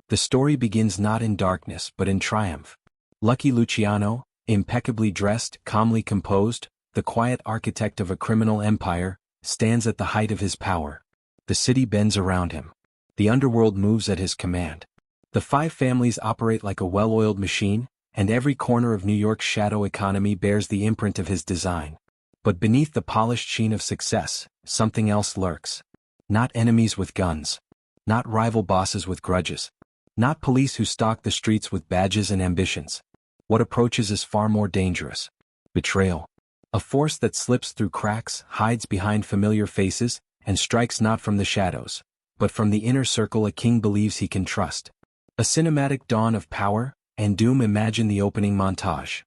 The story begins not in darkness but in triumph. Lucky Luciano, impeccably dressed, calmly composed, the quiet architect of a criminal empire, stands at the height of his power. The city bends around him. The underworld moves at his command. The five families operate like a well-oiled machine, and every corner of New York's shadow economy bears the imprint of his design. But beneath the polished sheen of success, something else lurks. Not enemies with guns. Not rival bosses with grudges. Not police who stalk the streets with badges and ambitions. What approaches is far more dangerous. Betrayal. A force that slips through cracks, hides behind familiar faces, and strikes not from the shadows, but from the inner circle a king believes he can trust. A cinematic dawn of power and doom. Imagine the opening montage.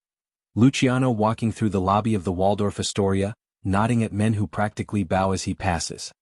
Luciano walking through the lobby of the Waldorf Astoria, nodding at men who practically bow as he passes.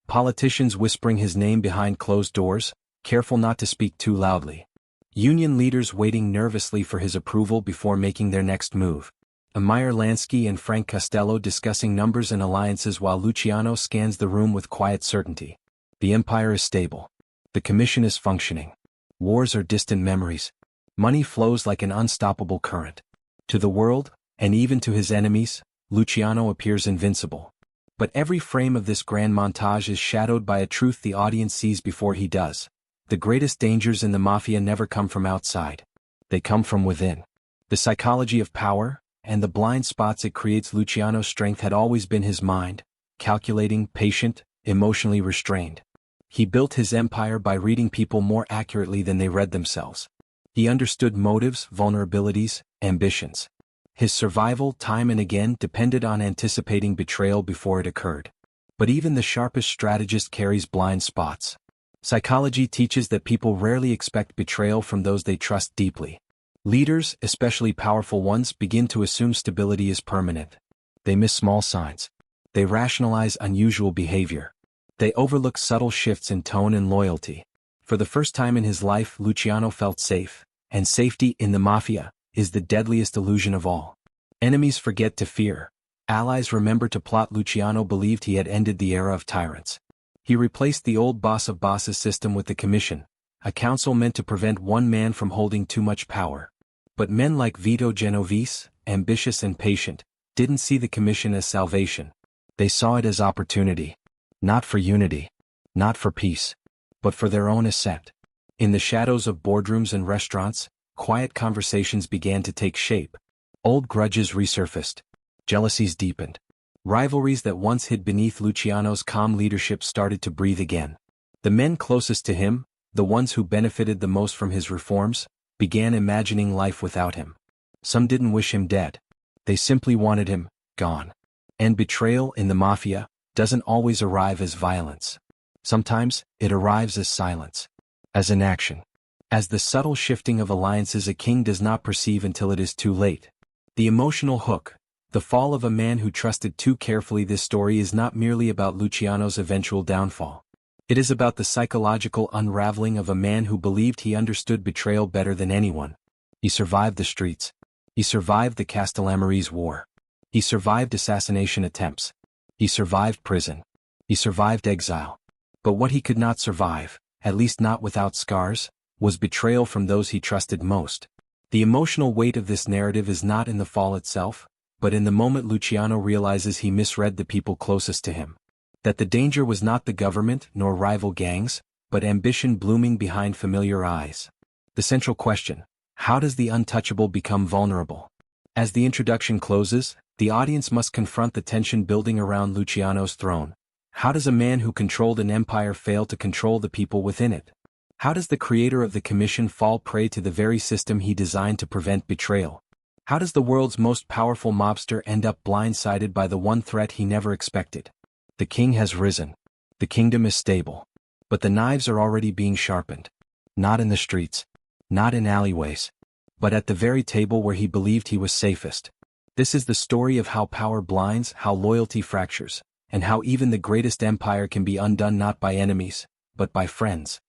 Politicians whispering his name behind closed doors, careful not to speak too loudly. Union leaders waiting nervously for his approval before making their next move. Meyer Lansky and Frank Costello discussing numbers and alliances while Luciano scans the room with quiet certainty. The empire is stable. The commission is functioning. Wars are distant memories. Money flows like an unstoppable current. To the world, and even to his enemies, Luciano appears invincible. But every frame of this grand montage is shadowed by a truth the audience sees before he does. The greatest dangers in the mafia never come from outside. They come from within. The psychology of power, and the blind spots it creates. Luciano's strength had always been his mind, calculating, patient, emotionally restrained. He built his empire by reading people more accurately than they read themselves. He understood motives, vulnerabilities, ambitions. His survival, time and again, depended on anticipating betrayal before it occurred. But even the sharpest strategist carries blind spots. Psychology teaches that people rarely expect betrayal from those they trust deeply. Leaders, especially powerful ones, begin to assume stability is permanent. They miss small signs. They rationalize unusual behavior. They overlook subtle shifts in tone and loyalty. For the first time in his life, Luciano felt safe, and safety in the mafia is the deadliest illusion of all. Enemies forget to fear. Allies remember to plot. Luciano believed he had ended the era of tyrants. He replaced the old boss of bosses system with the commission, a council meant to prevent one man from holding too much power. But men like Vito Genovese, ambitious and patient, didn't see the commission as salvation. They saw it as opportunity. Not for unity. Not for peace. But for their own ascent. In the shadows of boardrooms and restaurants, quiet conversations began to take shape. Old grudges resurfaced. Jealousies deepened. Rivalries that once hid beneath Luciano's calm leadership started to breathe again. The men closest to him, the ones who benefited the most from his reforms, began imagining life without him. Some didn't wish him dead. They simply wanted him gone. And betrayal in the mafia doesn't always arrive as violence. Sometimes, it arrives as silence. As inaction. As the subtle shifting of alliances a king does not perceive until it is too late. The emotional hook. The fall of a man who trusted too carefully. This story is not merely about Luciano's eventual downfall. It is about the psychological unraveling of a man who believed he understood betrayal better than anyone. He survived the streets. He survived the Castellamarese War. He survived assassination attempts. He survived prison. He survived exile. But what he could not survive, at least not without scars, was betrayal from those he trusted most. The emotional weight of this narrative is not in the fall itself, but in the moment Luciano realizes he misread the people closest to him. That the danger was not the government nor rival gangs, but ambition blooming behind familiar eyes. The central question: how does the untouchable become vulnerable? As the introduction closes, the audience must confront the tension building around Luciano's throne. How does a man who controlled an empire fail to control the people within it? How does the creator of the commission fall prey to the very system he designed to prevent betrayal? How does the world's most powerful mobster end up blindsided by the one threat he never expected? The king has risen. The kingdom is stable. But the knives are already being sharpened. Not in the streets. Not in alleyways. But at the very table where he believed he was safest. This is the story of how power blinds, how loyalty fractures, and how even the greatest empire can be undone not by enemies, but by friends.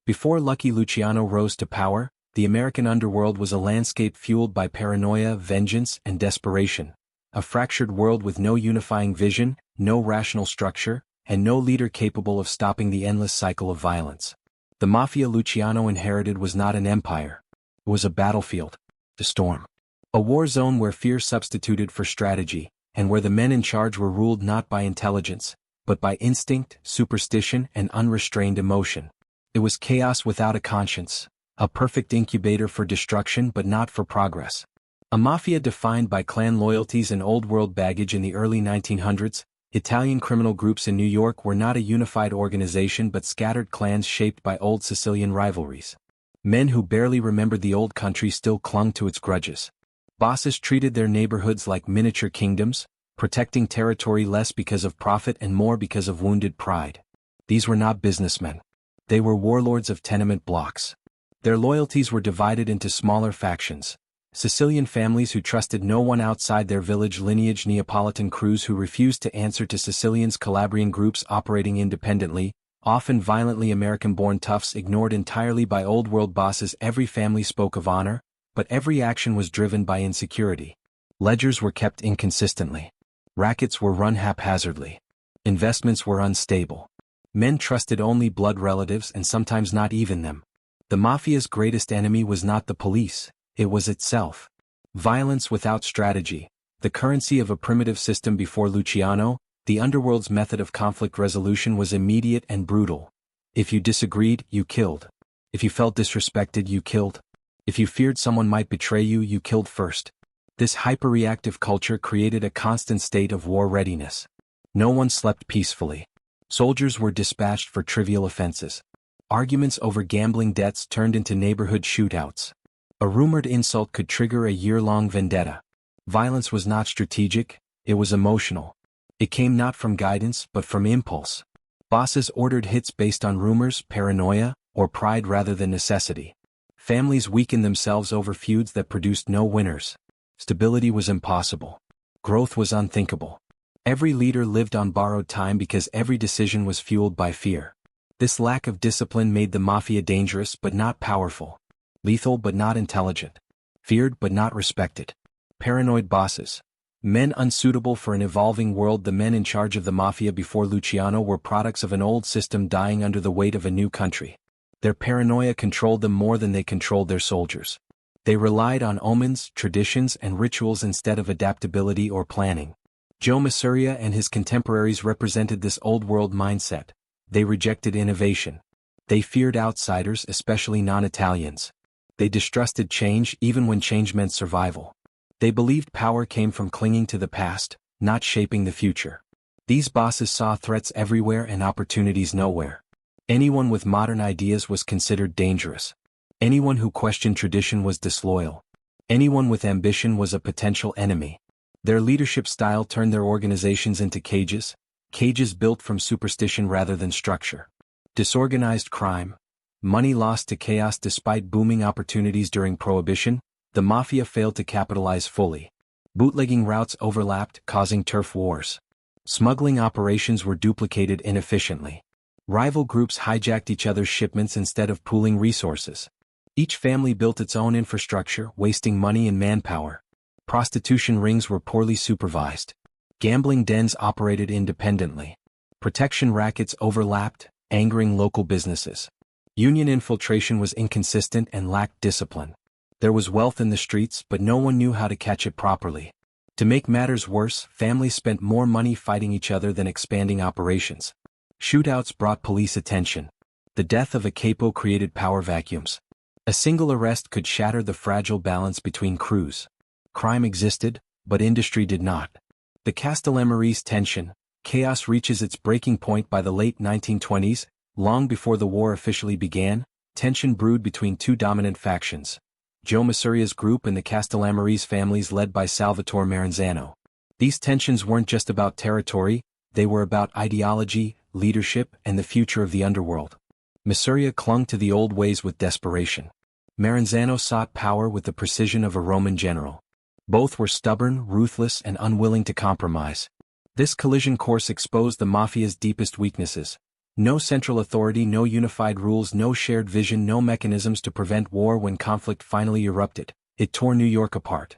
Before Lucky Luciano rose to power, the American underworld was a landscape fueled by paranoia, vengeance, and desperation. A fractured world with no unifying vision, no rational structure, and no leader capable of stopping the endless cycle of violence. The mafia Luciano inherited was not an empire. It was a battlefield, a storm. A war zone where fear substituted for strategy, and where the men in charge were ruled not by intelligence, but by instinct, superstition, and unrestrained emotion. It was chaos without a conscience, a perfect incubator for destruction but not for progress. A mafia defined by clan loyalties and old-world baggage. In the early 1900s, Italian criminal groups in New York were not a unified organization but scattered clans shaped by old Sicilian rivalries. Men who barely remembered the old country still clung to its grudges. Bosses treated their neighborhoods like miniature kingdoms, protecting territory less because of profit and more because of wounded pride. These were not businessmen. They were warlords of tenement blocks. Their loyalties were divided into smaller factions. Sicilian families who trusted no one outside their village lineage, Neapolitan crews who refused to answer to Sicilians, Calabrian groups operating independently, often violently American-born toughs ignored entirely by old-world bosses. Every family spoke of honor, but every action was driven by insecurity. Ledgers were kept inconsistently. Rackets were run haphazardly. Investments were unstable. Men trusted only blood relatives and sometimes not even them. The mafia's greatest enemy was not the police. It was itself. Violence without strategy, the currency of a primitive system. Before Luciano, the underworld's method of conflict resolution was immediate and brutal. If you disagreed, you killed. If you felt disrespected, you killed. If you feared someone might betray you, you killed first. This hyper-reactive culture created a constant state of war readiness. No one slept peacefully. Soldiers were dispatched for trivial offenses. Arguments over gambling debts turned into neighborhood shootouts. A rumored insult could trigger a year-long vendetta. Violence was not strategic, it was emotional. It came not from guidance but from impulse. Bosses ordered hits based on rumors, paranoia, or pride rather than necessity. Families weakened themselves over feuds that produced no winners. Stability was impossible. Growth was unthinkable. Every leader lived on borrowed time because every decision was fueled by fear. This lack of discipline made the mafia dangerous but not powerful. Lethal but not intelligent. Feared but not respected. Paranoid bosses. Men unsuitable for an evolving world. The men in charge of the mafia before Luciano were products of an old system dying under the weight of a new country. Their paranoia controlled them more than they controlled their soldiers. They relied on omens, traditions, and rituals instead of adaptability or planning. Joe Masuria and his contemporaries represented this old-world mindset. They rejected innovation. They feared outsiders, especially non-Italians. They distrusted change even when change meant survival. They believed power came from clinging to the past, not shaping the future. These bosses saw threats everywhere and opportunities nowhere. Anyone with modern ideas was considered dangerous. Anyone who questioned tradition was disloyal. Anyone with ambition was a potential enemy. Their leadership style turned their organizations into cages built from superstition rather than structure. Disorganized crime. Money lost to chaos. Despite booming opportunities during Prohibition, the mafia failed to capitalize fully. Bootlegging routes overlapped, causing turf wars. Smuggling operations were duplicated inefficiently. Rival groups hijacked each other's shipments instead of pooling resources. Each family built its own infrastructure, wasting money and manpower. Prostitution rings were poorly supervised. Gambling dens operated independently. Protection rackets overlapped, angering local businesses. Union infiltration was inconsistent and lacked discipline. There was wealth in the streets, but no one knew how to catch it properly. To make matters worse, families spent more money fighting each other than expanding operations. Shootouts brought police attention. The death of a capo created power vacuums. A single arrest could shatter the fragile balance between crews. Crime existed, but industry did not. The Castellammarese tension. Chaos reaches its breaking point by the late 1920s. Long before the war officially began, tension brewed between two dominant factions. Joe Masuria's group and the Castellammarese families led by Salvatore Maranzano. These tensions weren't just about territory, they were about ideology, leadership, and the future of the underworld. Masuria clung to the old ways with desperation. Maranzano sought power with the precision of a Roman general. Both were stubborn, ruthless, and unwilling to compromise. This collision course exposed the mafia's deepest weaknesses. No central authority, no unified rules, no shared vision, no mechanisms to prevent war. When conflict finally erupted, it tore New York apart.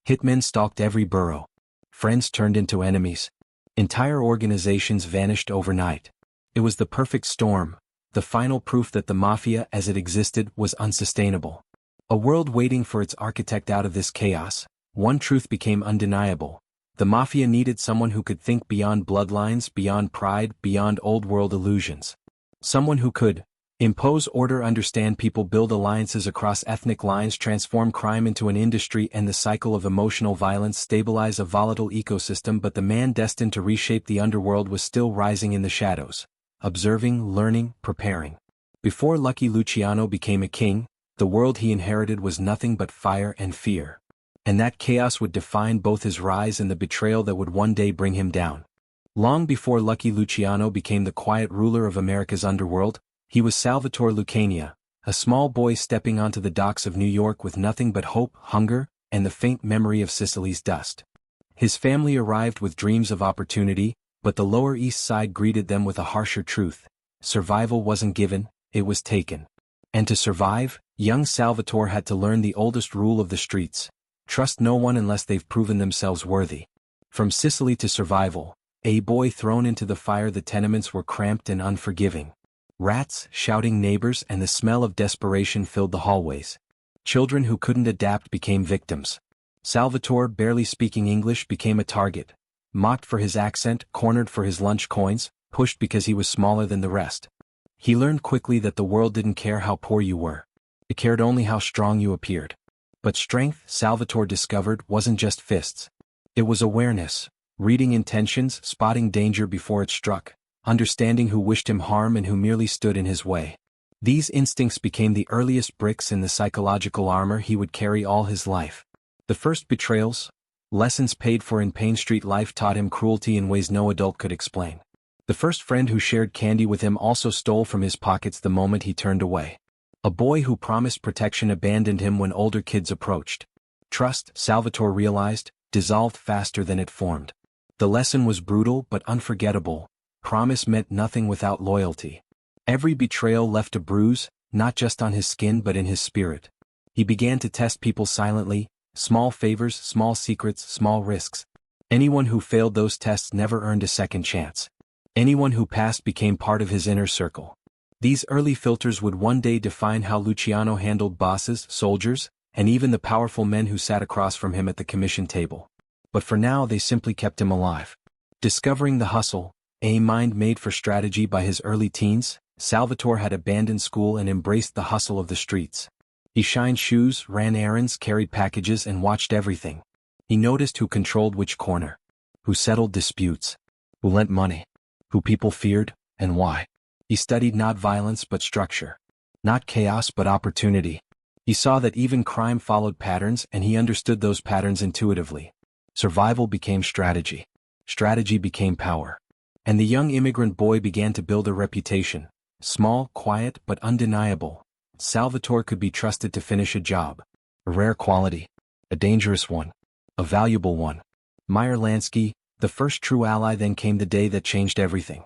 Hitmen stalked every borough. Friends turned into enemies. Entire organizations vanished overnight. It was the perfect storm, the final proof that the mafia as it existed was unsustainable. A world waiting for its architect. Out of this chaos, one truth became undeniable. The mafia needed someone who could think beyond bloodlines, beyond pride, beyond old-world illusions. Someone who could impose order, understand people, build alliances across ethnic lines, transform crime into an industry and the cycle of emotional violence, stabilize a volatile ecosystem. But the man destined to reshape the underworld was still rising in the shadows, observing, learning, preparing. Before Lucky Luciano became a king, the world he inherited was nothing but fire and fear. And that chaos would define both his rise and the betrayal that would one day bring him down. Long before Lucky Luciano became the quiet ruler of America's underworld, he was Salvatore Lucania, a small boy stepping onto the docks of New York with nothing but hope, hunger, and the faint memory of Sicily's dust. His family arrived with dreams of opportunity, but the Lower East Side greeted them with a harsher truth. Survival wasn't given, it was taken. And to survive, young Salvatore had to learn the oldest rule of the streets: trust no one unless they've proven themselves worthy. From Sicily to survival, a boy thrown into the fire. The tenements were cramped and unforgiving. Rats, shouting neighbors, and the smell of desperation filled the hallways. Children who couldn't adapt became victims. Salvatore, barely speaking English, became a target. Mocked for his accent, cornered for his lunch coins, pushed because he was smaller than the rest. He learned quickly that the world didn't care how poor you were. It cared only how strong you appeared. But strength, Salvatore discovered, wasn't just fists. It was awareness, reading intentions, spotting danger before it struck, understanding who wished him harm and who merely stood in his way. These instincts became the earliest bricks in the psychological armor he would carry all his life. The first betrayals, lessons paid for in Payne Street life, taught him cruelty in ways no adult could explain. The first friend who shared candy with him also stole from his pockets the moment he turned away. A boy who promised protection abandoned him when older kids approached. Trust, Salvatore realized, dissolved faster than it formed. The lesson was brutal but unforgettable. Promise meant nothing without loyalty. Every betrayal left a bruise, not just on his skin but in his spirit. He began to test people silently: small favors, small secrets, small risks. Anyone who failed those tests never earned a second chance. Anyone who passed became part of his inner circle. These early filters would one day define how Luciano handled bosses, soldiers, and even the powerful men who sat across from him at the commission table. But for now they simply kept him alive. Discovering the hustle, a mind made for strategy. By his early teens, Salvatore had abandoned school and embraced the hustle of the streets. He shined shoes, ran errands, carried packages, and watched everything. He noticed who controlled which corner, who settled disputes, who lent money, who people feared, and why. He studied not violence but structure, not chaos but opportunity. He saw that even crime followed patterns, and he understood those patterns intuitively. Survival became strategy. Strategy became power. And the young immigrant boy began to build a reputation. Small, quiet, but undeniable. Salvatore could be trusted to finish a job. A rare quality. A dangerous one. A valuable one. Meyer Lansky, the first true ally. Then came the day that changed everything.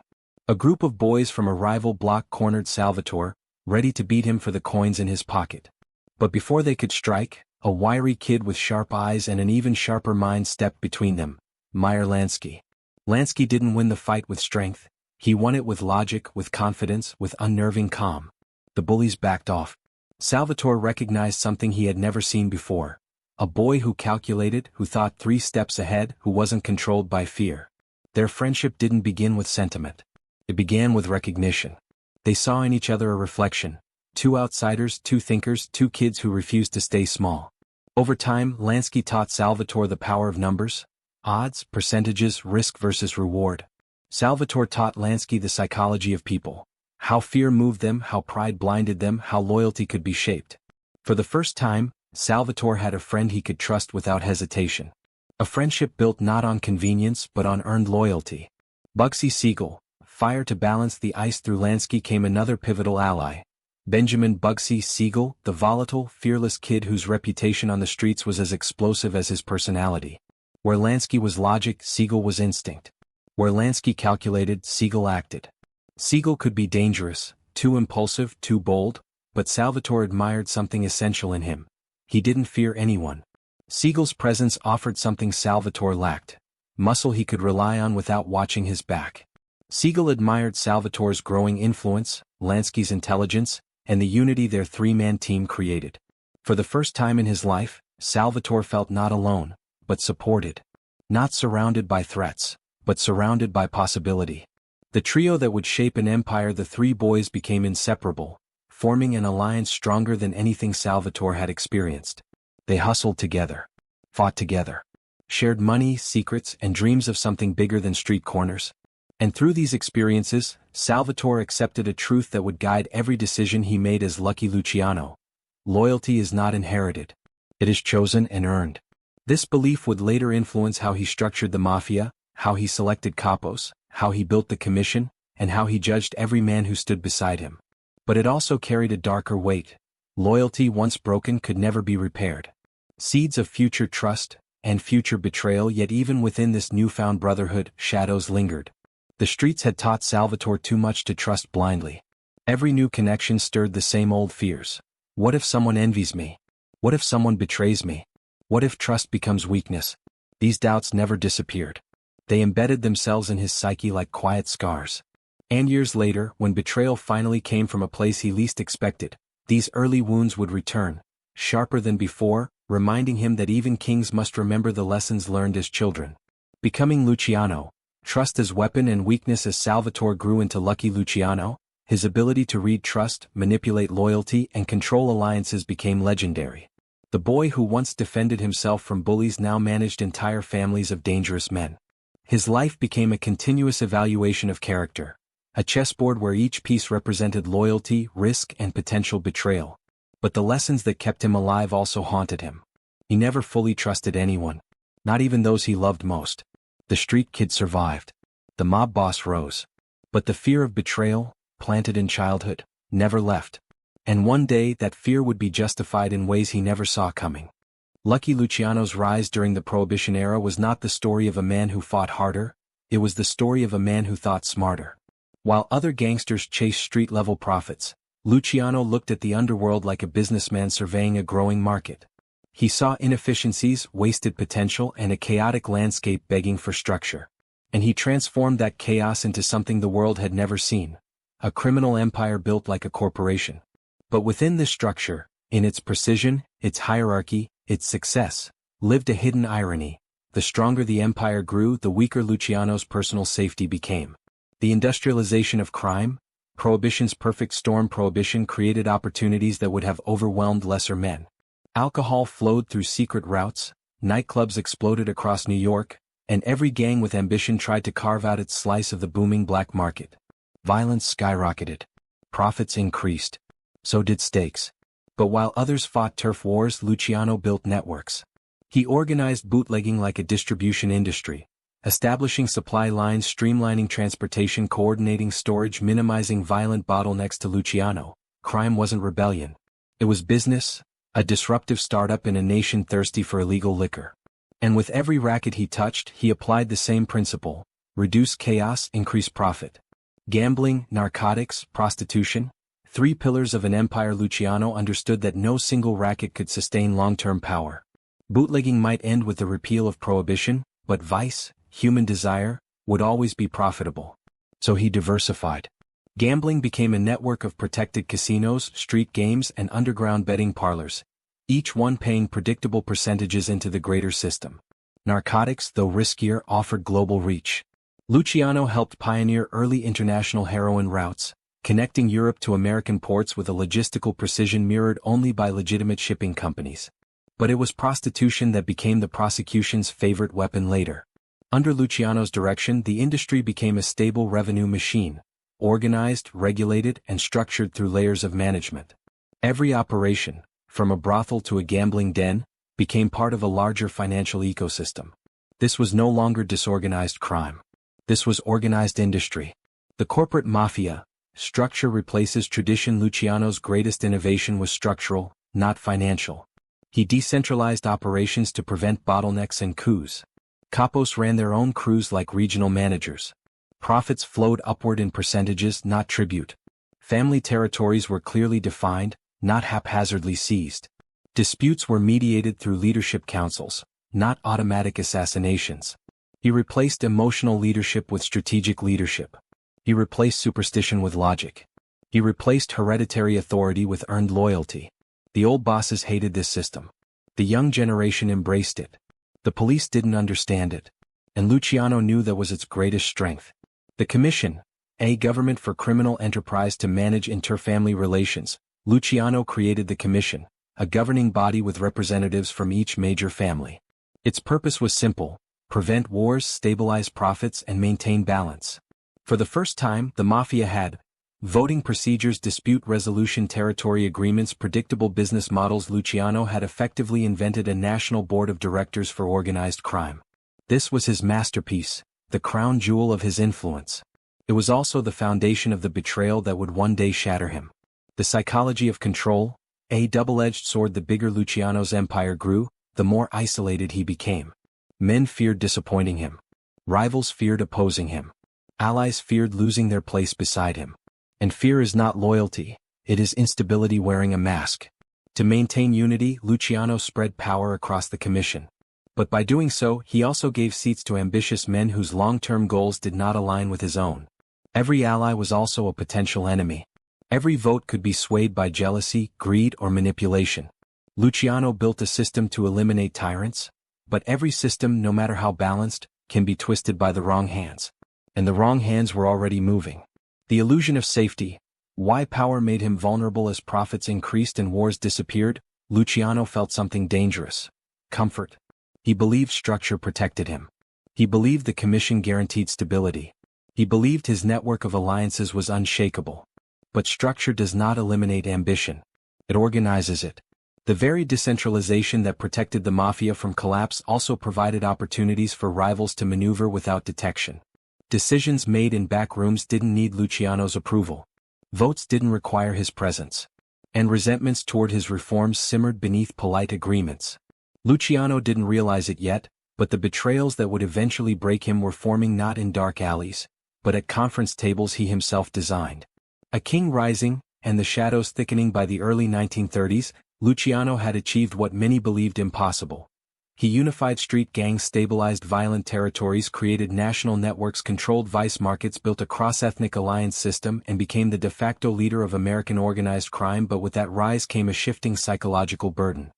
A group of boys from a rival block cornered Salvatore, ready to beat him for the coins in his pocket. But before they could strike, a wiry kid with sharp eyes and an even sharper mind stepped between them: Meyer Lansky. Lansky didn't win the fight with strength. He won it with logic, with confidence, with unnerving calm. The bullies backed off. Salvatore recognized something he had never seen before. A boy who calculated, who thought 3 steps ahead, who wasn't controlled by fear. Their friendship didn't begin with sentiment. It began with recognition. They saw in each other a reflection. 2 outsiders, 2 thinkers, 2 kids who refused to stay small. Over time, Lansky taught Salvatore the power of numbers. Odds, percentages, risk versus reward. Salvatore taught Lansky the psychology of people. How fear moved them, how pride blinded them, how loyalty could be shaped. For the first time, Salvatore had a friend he could trust without hesitation. A friendship built not on convenience but on earned loyalty. Bugsy Siegel, fire to balance the ice. Through Lansky came another pivotal ally. Benjamin Bugsy Siegel, the volatile, fearless kid whose reputation on the streets was as explosive as his personality. Where Lansky was logic, Siegel was instinct. Where Lansky calculated, Siegel acted. Siegel could be dangerous, too impulsive, too bold, but Salvatore admired something essential in him. He didn't fear anyone. Siegel's presence offered something Salvatore lacked: muscle he could rely on without watching his back. Siegel admired Salvatore's growing influence, Lansky's intelligence, and the unity their three-man team created. For the first time in his life, Salvatore felt not alone, but supported. Not surrounded by threats, but surrounded by possibility. The trio that would shape an empire, the three boys became inseparable, forming an alliance stronger than anything Salvatore had experienced. They hustled together, fought together, shared money, secrets, and dreams of something bigger than street corners. And through these experiences, Salvatore accepted a truth that would guide every decision he made as Lucky Luciano. Loyalty is not inherited. It is chosen and earned. This belief would later influence how he structured the mafia, how he selected capos, how he built the commission, and how he judged every man who stood beside him. But it also carried a darker weight. Loyalty once broken could never be repaired. Seeds of future trust and future betrayal, yet even within this newfound brotherhood, shadows lingered. The streets had taught Salvatore too much to trust blindly. Every new connection stirred the same old fears. What if someone envies me? What if someone betrays me? What if trust becomes weakness? These doubts never disappeared. They embedded themselves in his psyche like quiet scars. And years later, when betrayal finally came from a place he least expected, these early wounds would return, sharper than before, reminding him that even kings must remember the lessons learned as children. Becoming Luciano, trust as weapon and weakness as Salvatore grew into Lucky Luciano, his ability to read trust, manipulate loyalty, and control alliances became legendary. The boy who once defended himself from bullies now managed entire families of dangerous men. His life became a continuous evaluation of character, a chessboard where each piece represented loyalty, risk, and potential betrayal. But the lessons that kept him alive also haunted him. He never fully trusted anyone, not even those he loved most. The street kid survived. The mob boss rose. But the fear of betrayal, planted in childhood, never left. And one day that fear would be justified in ways he never saw coming. Lucky Luciano's rise during the Prohibition era was not the story of a man who fought harder, it was the story of a man who thought smarter. While other gangsters chased street-level profits, Luciano looked at the underworld like a businessman surveying a growing market. He saw inefficiencies, wasted potential, and a chaotic landscape begging for structure. And he transformed that chaos into something the world had never seen. A criminal empire built like a corporation. But within this structure, in its precision, its hierarchy, its success, lived a hidden irony. The stronger the empire grew, the weaker Luciano's personal safety became. The industrialization of crime, Prohibition's perfect storm. Prohibition created opportunities that would have overwhelmed lesser men. Alcohol flowed through secret routes, nightclubs exploded across New York, and every gang with ambition tried to carve out its slice of the booming black market. Violence skyrocketed. Profits increased. So did stakes. But while others fought turf wars, Luciano built networks. He organized bootlegging like a distribution industry, establishing supply lines, streamlining transportation, coordinating storage, minimizing violent bottlenecks. To Luciano, crime wasn't rebellion. It was business, a disruptive startup in a nation thirsty for illegal liquor. And with every racket he touched, he applied the same principle: reduce chaos, increase profit. Gambling, narcotics, prostitution, three pillars of an empire. Luciano understood that no single racket could sustain long-term power. Bootlegging might end with the repeal of prohibition, but vice, human desire, would always be profitable. So he diversified. Gambling became a network of protected casinos, street games, and underground betting parlors, each one paying predictable percentages into the greater system. Narcotics, though riskier, offered global reach. Luciano helped pioneer early international heroin routes, connecting Europe to American ports with a logistical precision mirrored only by legitimate shipping companies. But it was prostitution that became the prosecution's favorite weapon later. Under Luciano's direction, the industry became a stable revenue machine, organized, regulated, and structured through layers of management. Every operation, from a brothel to a gambling den, became part of a larger financial ecosystem. This was no longer disorganized crime. This was organized industry. The corporate mafia structure replaces tradition. Luciano's greatest innovation was structural, not financial. He decentralized operations to prevent bottlenecks and coups. Capos ran their own crews like regional managers. Profits flowed upward in percentages, not tribute. Family territories were clearly defined, not haphazardly seized. Disputes were mediated through leadership councils, not automatic assassinations. He replaced emotional leadership with strategic leadership. He replaced superstition with logic. He replaced hereditary authority with earned loyalty. The old bosses hated this system. The young generation embraced it. The police didn't understand it. And Luciano knew that was its greatest strength. The Commission, a government for criminal enterprise to manage inter-family relations. Luciano created the Commission, a governing body with representatives from each major family. Its purpose was simple: prevent wars, stabilize profits, and maintain balance. For the first time, the mafia had voting procedures, dispute resolution, territory agreements, predictable business models. Luciano had effectively invented a national board of directors for organized crime. This was his masterpiece, the crown jewel of his influence. It was also the foundation of the betrayal that would one day shatter him. The psychology of control, a double-edged sword. The bigger Luciano's empire grew, the more isolated he became. Men feared disappointing him. Rivals feared opposing him. Allies feared losing their place beside him. And fear is not loyalty, it is instability wearing a mask. To maintain unity, Luciano spread power across the Commission. But by doing so, he also gave seats to ambitious men whose long-term goals did not align with his own. Every ally was also a potential enemy. Every vote could be swayed by jealousy, greed, or manipulation. Luciano built a system to eliminate tyrants, but every system, no matter how balanced, can be twisted by the wrong hands. And the wrong hands were already moving. The illusion of safety. Why power made him vulnerable as profits increased and wars disappeared? Luciano felt something dangerous. Comfort. He believed structure protected him. He believed the Commission guaranteed stability. He believed his network of alliances was unshakable. But structure does not eliminate ambition. It organizes it. The very decentralization that protected the mafia from collapse also provided opportunities for rivals to maneuver without detection. Decisions made in back rooms didn't need Luciano's approval. Votes didn't require his presence. And resentments toward his reforms simmered beneath polite agreements. Luciano didn't realize it yet, but the betrayals that would eventually break him were forming not in dark alleys, but at conference tables he himself designed. A king rising, and the shadows thickening. By the early 1930s, Luciano had achieved what many believed impossible. He unified street gangs, stabilized violent territories, created national networks, controlled vice markets, built a cross-ethnic alliance system, and became the de facto leader of American organized crime. But with that rise came a shifting psychological burden.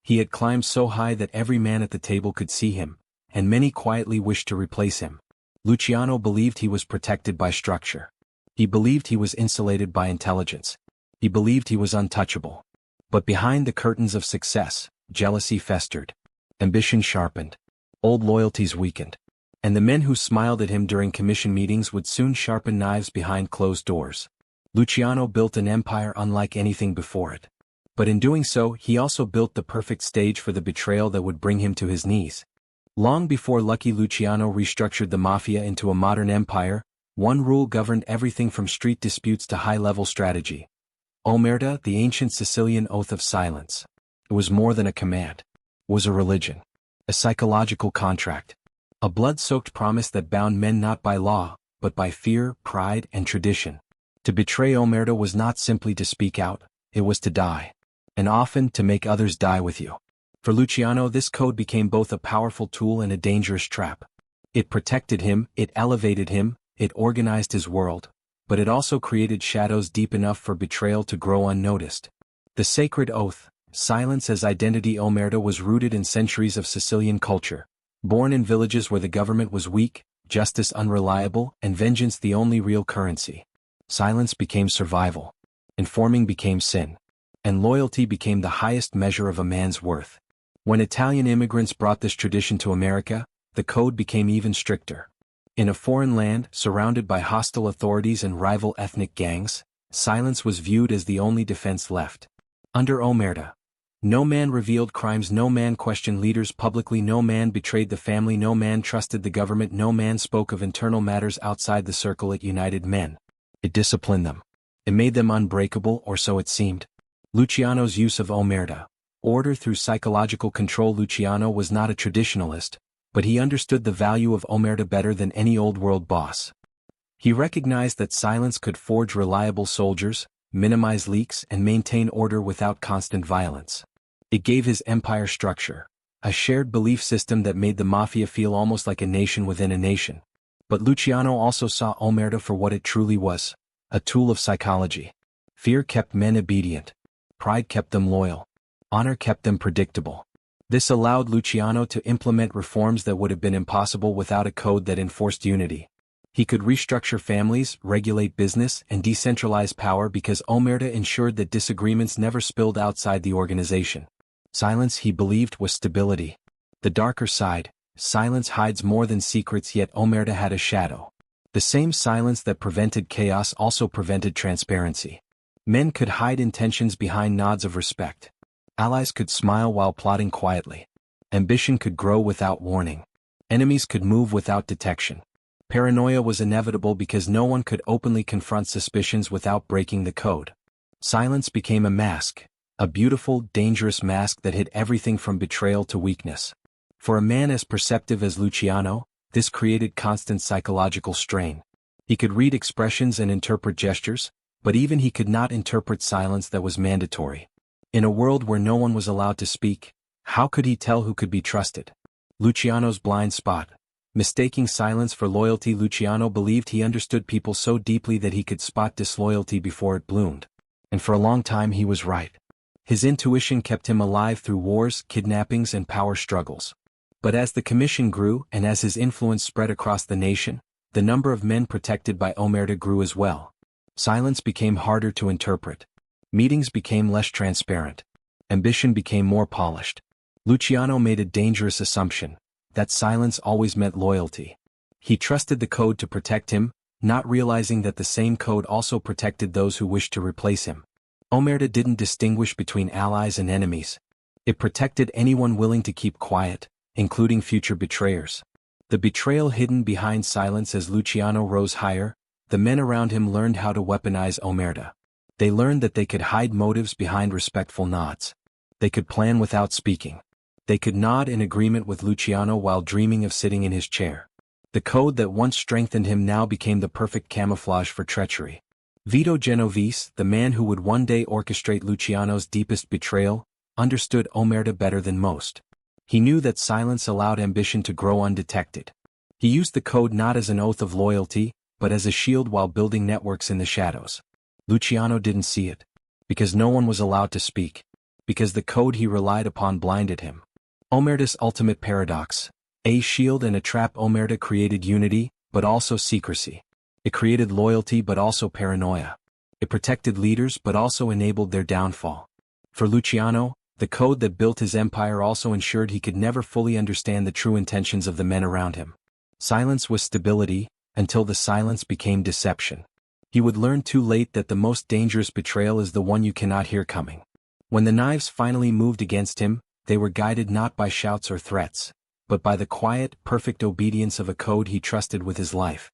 He had climbed so high that every man at the table could see him, and many quietly wished to replace him. Luciano believed he was protected by structure. He believed he was insulated by intelligence. He believed he was untouchable. But behind the curtains of success, jealousy festered. Ambition sharpened. Old loyalties weakened. And the men who smiled at him during commission meetings would soon sharpen knives behind closed doors. Luciano built an empire unlike anything before it. But in doing so, he also built the perfect stage for the betrayal that would bring him to his knees. Long before Lucky Luciano restructured the mafia into a modern empire, one rule governed everything from street disputes to high-level strategy. Omerta, the ancient Sicilian oath of silence. It was more than a command. It was a religion. A psychological contract. A blood-soaked promise that bound men not by law, but by fear, pride, and tradition. To betray Omerta was not simply to speak out, it was to die. And often to make others die with you. For Luciano, this code became both a powerful tool and a dangerous trap. It protected him, it elevated him, it organized his world, but it also created shadows deep enough for betrayal to grow unnoticed. The sacred oath, silence as identity. Omerta was rooted in centuries of Sicilian culture. Born in villages where the government was weak, justice unreliable, and vengeance the only real currency. Silence became survival. Informing became sin. And loyalty became the highest measure of a man's worth. When Italian immigrants brought this tradition to America, the code became even stricter. In a foreign land, surrounded by hostile authorities and rival ethnic gangs, silence was viewed as the only defense left. Under Omerta, no man revealed crimes, no man questioned leaders publicly, no man betrayed the family, no man trusted the government, no man spoke of internal matters outside the circle. It united men. It disciplined them. It made them unbreakable, or so it seemed. Luciano's use of Omerta, order through psychological control. Luciano was not a traditionalist, but he understood the value of Omerta better than any old-world boss. He recognized that silence could forge reliable soldiers, minimize leaks, and maintain order without constant violence. It gave his empire structure, a shared belief system that made the mafia feel almost like a nation within a nation. But Luciano also saw omerta for what it truly was, a tool of psychology. Fear kept men obedient. Pride kept them loyal. Honor kept them predictable. This allowed Luciano to implement reforms that would have been impossible without a code that enforced unity. He could restructure families, regulate business, and decentralize power because omerta ensured that disagreements never spilled outside the organization. Silence, he believed, was stability. The darker side, silence hides more than secrets, yet omerta had a shadow. The same silence that prevented chaos also prevented transparency. Men could hide intentions behind nods of respect. Allies could smile while plotting quietly. Ambition could grow without warning. Enemies could move without detection. Paranoia was inevitable because no one could openly confront suspicions without breaking the code. Silence became a mask, a beautiful, dangerous mask that hid everything from betrayal to weakness. For a man as perceptive as Luciano, this created constant psychological strain. He could read expressions and interpret gestures, but even he could not interpret silence that was mandatory. In a world where no one was allowed to speak, how could he tell who could be trusted? Luciano's blind spot. Mistaking silence for loyalty. Luciano believed he understood people so deeply that he could spot disloyalty before it bloomed. And for a long time he was right. His intuition kept him alive through wars, kidnappings, and power struggles. But as the commission grew and as his influence spread across the nation, the number of men protected by omerta grew as well. Silence became harder to interpret. Meetings became less transparent. Ambition became more polished. Luciano made a dangerous assumption, that silence always meant loyalty. He trusted the code to protect him, not realizing that the same code also protected those who wished to replace him. Omerta didn't distinguish between allies and enemies. It protected anyone willing to keep quiet, including future betrayers. The betrayal hidden behind silence. As Luciano rose higher, the men around him learned how to weaponize omerta. They learned that they could hide motives behind respectful nods. They could plan without speaking. They could nod in agreement with Luciano while dreaming of sitting in his chair. The code that once strengthened him now became the perfect camouflage for treachery. Vito Genovese, the man who would one day orchestrate Luciano's deepest betrayal, understood omerta better than most. He knew that silence allowed ambition to grow undetected. He used the code not as an oath of loyalty, but as a shield while building networks in the shadows. Luciano didn't see it. Because no one was allowed to speak. Because the code he relied upon blinded him. Omerta's ultimate paradox. A shield and a trap. Omerta created unity, but also secrecy. It created loyalty but also paranoia. It protected leaders but also enabled their downfall. For Luciano, the code that built his empire also ensured he could never fully understand the true intentions of the men around him. Silence was stability, until the silence became deception. He would learn too late that the most dangerous betrayal is the one you cannot hear coming. When the knives finally moved against him, they were guided not by shouts or threats, but by the quiet, perfect obedience of a code he trusted with his life.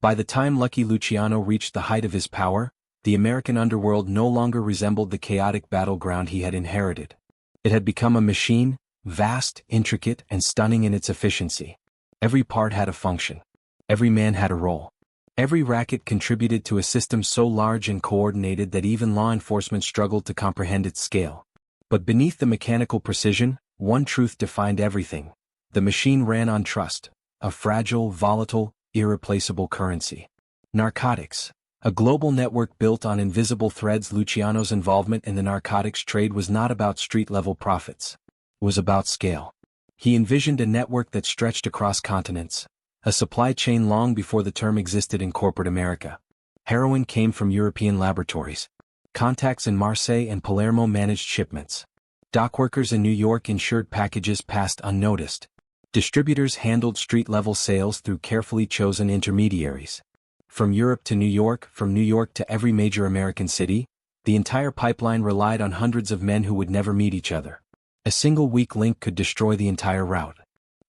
By the time Lucky Luciano reached the height of his power, the American underworld no longer resembled the chaotic battleground he had inherited. It had become a machine, vast, intricate, and stunning in its efficiency. Every part had a function. Every man had a role. Every racket contributed to a system so large and coordinated that even law enforcement struggled to comprehend its scale. But beneath the mechanical precision, one truth defined everything. The machine ran on trust, a fragile, volatile, irreplaceable currency. Narcotics. A global network built on invisible threads. Luciano's involvement in the narcotics trade was not about street-level profits. It was about scale. He envisioned a network that stretched across continents, a supply chain long before the term existed in corporate America. Heroin came from European laboratories. Contacts in Marseille and Palermo managed shipments. Dockworkers in New York ensured packages passed unnoticed. Distributors handled street-level sales through carefully chosen intermediaries. From Europe to New York, from New York to every major American city, the entire pipeline relied on hundreds of men who would never meet each other. A single weak link could destroy the entire route.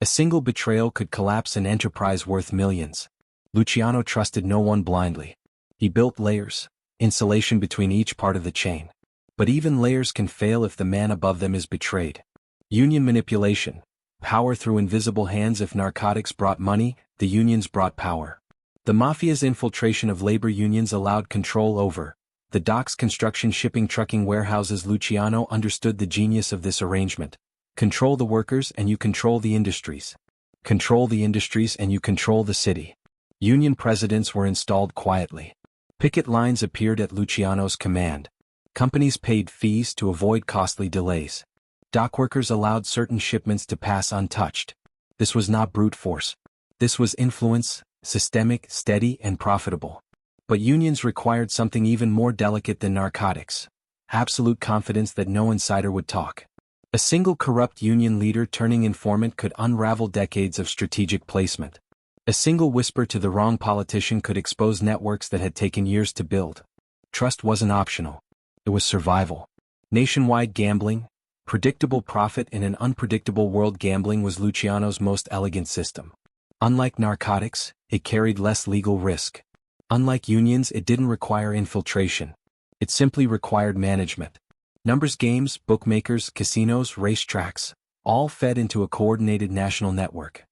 A single betrayal could collapse an enterprise worth millions. Luciano trusted no one blindly. He built layers, insulation between each part of the chain. But even layers can fail if the man above them is betrayed. Union manipulation. Power through invisible hands. If narcotics brought money, the unions brought power. The mafia's infiltration of labor unions allowed control over the docks, construction, shipping, trucking, warehouses. Luciano understood the genius of this arrangement. Control the workers and you control the industries. Control the industries and you control the city. Union presidents were installed quietly. Picket lines appeared at Luciano's command. Companies paid fees to avoid costly delays. Dockworkers allowed certain shipments to pass untouched. This was not brute force. This was influence, systemic, steady, and profitable. But unions required something even more delicate than narcotics: absolute confidence that no insider would talk. A single corrupt union leader turning informant could unravel decades of strategic placement. A single whisper to the wrong politician could expose networks that had taken years to build. Trust wasn't optional. It was survival. Nationwide gambling, predictable profit in an unpredictable world. Gambling was Luciano's most elegant system. Unlike narcotics, it carried less legal risk. Unlike unions, it didn't require infiltration. It simply required management. Numbers games, bookmakers, casinos, racetracks, all fed into a coordinated national network.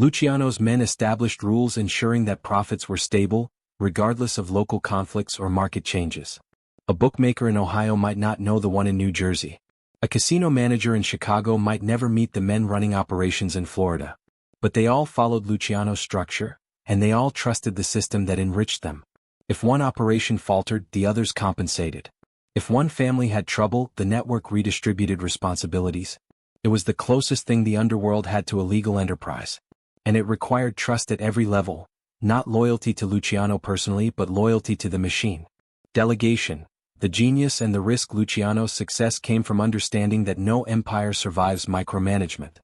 Luciano's men established rules ensuring that profits were stable, regardless of local conflicts or market changes. A bookmaker in Ohio might not know the one in New Jersey. A casino manager in Chicago might never meet the men running operations in Florida. But they all followed Luciano's structure, and they all trusted the system that enriched them. If one operation faltered, the others compensated. If one family had trouble, the network redistributed responsibilities. It was the closest thing the underworld had to a legal enterprise. And it required trust at every level, not loyalty to Luciano personally but loyalty to the machine. Delegation. The genius and the risk. Luciano's success came from understanding that no empire survives micromanagement.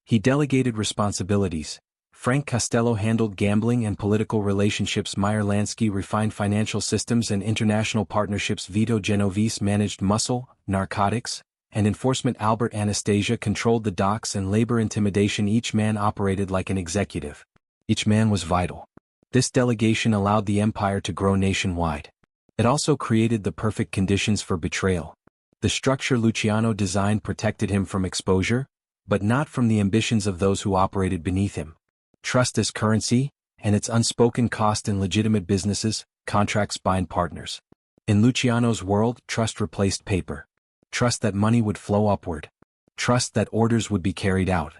He delegated responsibilities. Frank Costello handled gambling and political relationships. Meyer Lansky refined financial systems and international partnerships. Vito Genovese managed muscle, narcotics, and enforcement. Albert Anastasia controlled the docks and labor intimidation. Each man operated like an executive. Each man was vital. This delegation allowed the empire to grow nationwide. It also created the perfect conditions for betrayal. The structure Luciano designed protected him from exposure, but not from the ambitions of those who operated beneath him. Trust as currency, and its unspoken cost in legitimate businesses. Contracts bind partners. In Luciano's world, trust replaced paper. Trust that money would flow upward. Trust that orders would be carried out.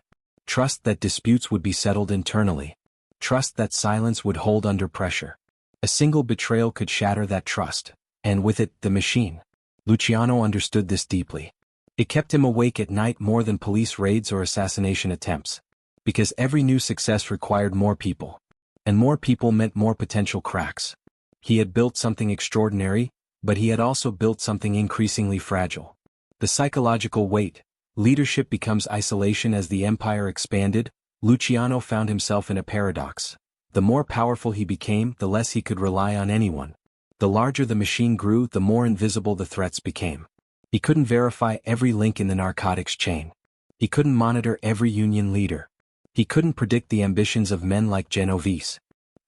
Trust that disputes would be settled internally. Trust that silence would hold under pressure. A single betrayal could shatter that trust, and with it, the machine. Luciano understood this deeply. It kept him awake at night more than police raids or assassination attempts. Because every new success required more people. And more people meant more potential cracks. He had built something extraordinary, but he had also built something increasingly fragile. The psychological weight. Leadership becomes isolation. As the empire expanded, Luciano found himself in a paradox. The more powerful he became, the less he could rely on anyone. The larger the machine grew, the more invisible the threats became. He couldn't verify every link in the narcotics chain. He couldn't monitor every union leader. He couldn't predict the ambitions of men like Genovese.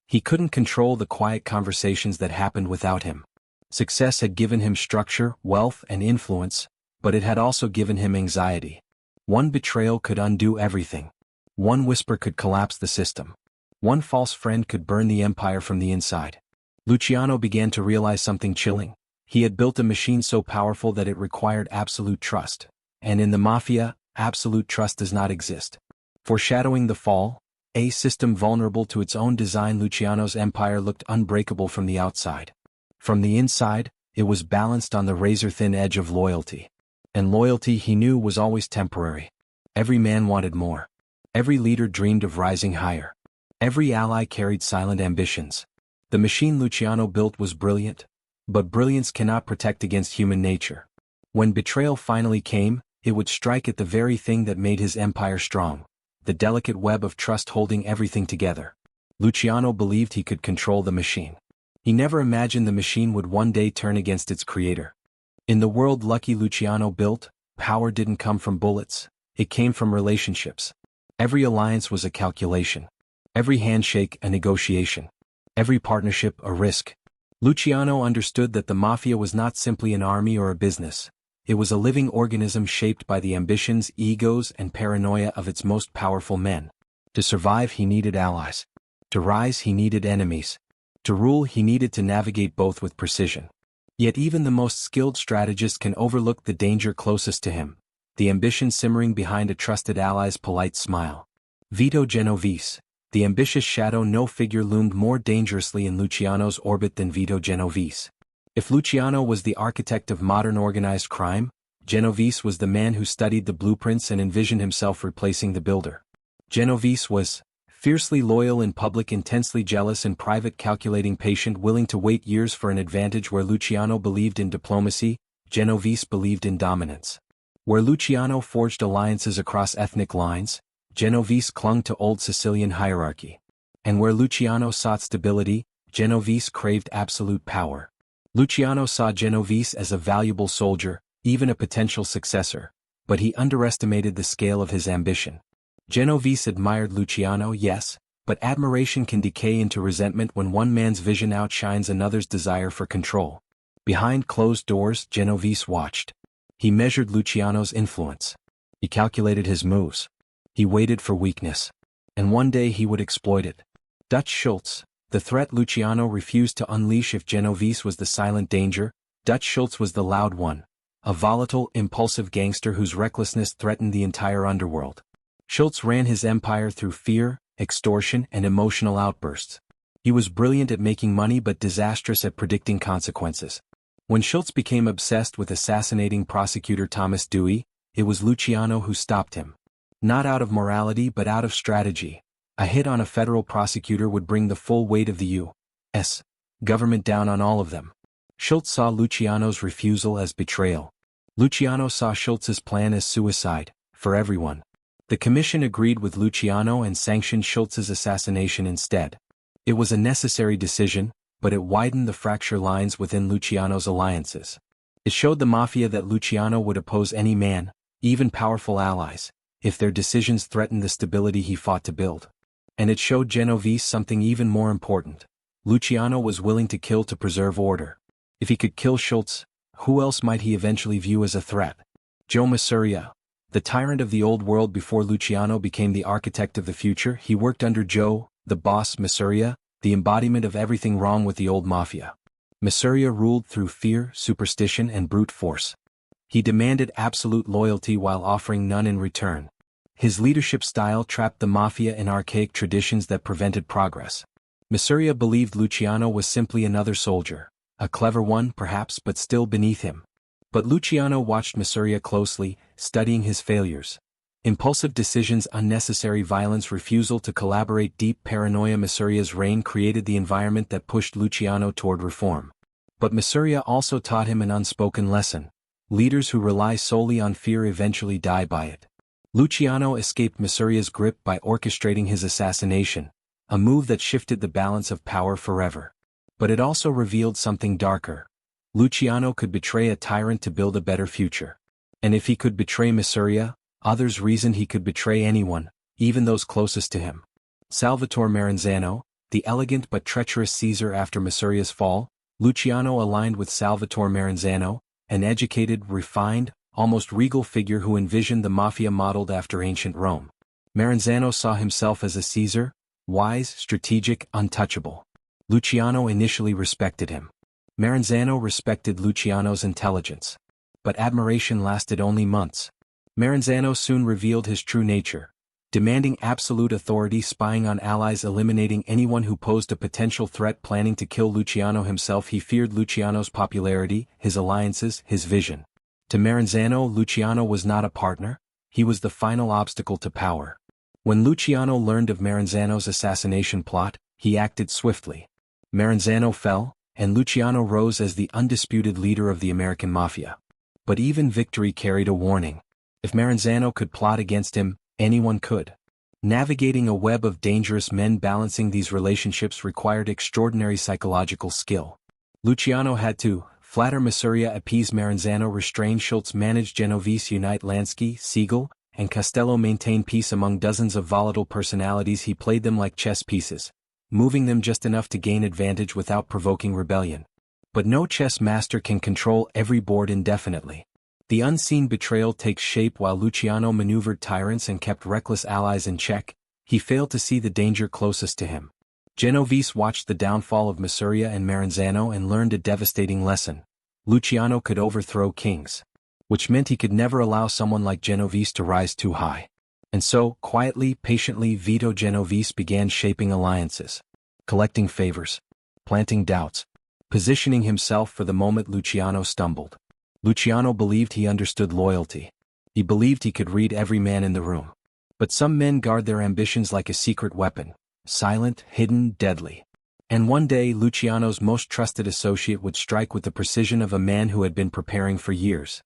He couldn't control the quiet conversations that happened without him. Success had given him structure, wealth, and influence, but it had also given him anxiety. One betrayal could undo everything. One whisper could collapse the system. One false friend could burn the empire from the inside. Luciano began to realize something chilling. He had built a machine so powerful that it required absolute trust. And in the mafia, absolute trust does not exist. Foreshadowing the fall, a system vulnerable to its own design. Luciano's empire looked unbreakable from the outside. From the inside, it was balanced on the razor-thin edge of loyalty. And loyalty, he knew, was always temporary. Every man wanted more. Every leader dreamed of rising higher. Every ally carried silent ambitions. The machine Luciano built was brilliant, but brilliance cannot protect against human nature. When betrayal finally came, it would strike at the very thing that made his empire strong, the delicate web of trust holding everything together. Luciano believed he could control the machine. He never imagined the machine would one day turn against its creator. In the world Lucky Luciano built, power didn't come from bullets, it came from relationships. Every alliance was a calculation. Every handshake a negotiation. Every partnership a risk. Luciano understood that the mafia was not simply an army or a business. It was a living organism shaped by the ambitions, egos, and paranoia of its most powerful men. To survive he needed allies. To rise he needed enemies. To rule he needed to navigate both with precision. Yet even the most skilled strategist can overlook the danger closest to him, the ambition simmering behind a trusted ally's polite smile. Vito Genovese, The ambitious shadow no figure loomed more dangerously in Luciano's orbit than Vito Genovese. If Luciano was the architect of modern organized crime, Genovese was the man who studied the blueprints and envisioned himself replacing the builder. Genovese was fiercely loyal in public, intensely jealous in private, calculating, patient, willing to wait years for an advantage. Where Luciano believed in diplomacy, Genovese believed in dominance. Where Luciano forged alliances across ethnic lines, Genovese clung to old Sicilian hierarchy. And where Luciano sought stability, Genovese craved absolute power. Luciano saw Genovese as a valuable soldier, even a potential successor, but he underestimated the scale of his ambition. Genovese admired Luciano, yes, but admiration can decay into resentment when one man's vision outshines another's desire for control. Behind closed doors, Genovese watched. He measured Luciano's influence. He calculated his moves. He waited for weakness. And one day he would exploit it. Dutch Schultz, the threat Luciano refused to unleash. If Genovese was the silent danger, Dutch Schultz was the loud one. A volatile, impulsive gangster whose recklessness threatened the entire underworld. Schultz ran his empire through fear, extortion, and emotional outbursts. He was brilliant at making money but disastrous at predicting consequences. When Schultz became obsessed with assassinating prosecutor Thomas Dewey, it was Luciano who stopped him. Not out of morality but out of strategy. A hit on a federal prosecutor would bring the full weight of the U.S. government down on all of them. Schultz saw Luciano's refusal as betrayal. Luciano saw Schultz's plan as suicide, for everyone. The commission agreed with Luciano and sanctioned Schultz's assassination instead. It was a necessary decision, but it widened the fracture lines within Luciano's alliances. It showed the mafia that Luciano would oppose any man, even powerful allies, if their decisions threatened the stability he fought to build. And it showed Genovese something even more important. Luciano was willing to kill to preserve order. If he could kill Schultz, who else might he eventually view as a threat? Joe Masuria, the tyrant of the old world before Luciano became the architect of the future. He worked under Joe, the boss Masuria, the embodiment of everything wrong with the old mafia. Masuria ruled through fear, superstition, and brute force. He demanded absolute loyalty while offering none in return. His leadership style trapped the mafia in archaic traditions that prevented progress. Masuria believed Luciano was simply another soldier, a clever one perhaps, but still beneath him. But Luciano watched Masuria closely, studying his failures. Impulsive decisions, unnecessary violence, refusal to collaborate, deep paranoia. Masuria's reign created the environment that pushed Luciano toward reform. But Masuria also taught him an unspoken lesson. Leaders who rely solely on fear eventually die by it. Luciano escaped Masuria's grip by orchestrating his assassination, a move that shifted the balance of power forever. But it also revealed something darker. Luciano could betray a tyrant to build a better future. And if he could betray Masuria, others reasoned he could betray anyone, even those closest to him. Salvatore Maranzano, the elegant but treacherous Caesar after Masuria's fall, Luciano aligned with Salvatore Maranzano, an educated, refined, almost regal figure who envisioned the mafia modeled after ancient Rome. Maranzano saw himself as a Caesar, wise, strategic, untouchable. Luciano initially respected him. Maranzano respected Luciano's intelligence. But admiration lasted only months. Maranzano soon revealed his true nature, demanding absolute authority, spying on allies, eliminating anyone who posed a potential threat, planning to kill Luciano himself. He feared Luciano's popularity, his alliances, his vision. To Maranzano, Luciano was not a partner, he was the final obstacle to power. When Luciano learned of Maranzano's assassination plot, he acted swiftly. Maranzano fell, and Luciano rose as the undisputed leader of the American mafia. But even victory carried a warning. If Maranzano could plot against him, anyone could. Navigating a web of dangerous men, balancing these relationships required extraordinary psychological skill. Luciano had to flatter Masuria, appease Maranzano, restrain Schultz, manage Genovese, unite Lansky, Siegel, and Costello, maintain peace among dozens of volatile personalities. He played them like chess pieces, moving them just enough to gain advantage without provoking rebellion. But no chess master can control every board indefinitely. The unseen betrayal takes shape. While Luciano maneuvered tyrants and kept reckless allies in check, he failed to see the danger closest to him. Genovese watched the downfall of Masuria and Maranzano and learned a devastating lesson. Luciano could overthrow kings, which meant he could never allow someone like Genovese to rise too high. And so, quietly, patiently, Vito Genovese began shaping alliances, collecting favors, planting doubts, positioning himself for the moment Luciano stumbled. Luciano believed he understood loyalty. He believed he could read every man in the room. But some men guard their ambitions like a secret weapon, silent, hidden, deadly. And one day Luciano's most trusted associate would strike with the precision of a man who had been preparing for years.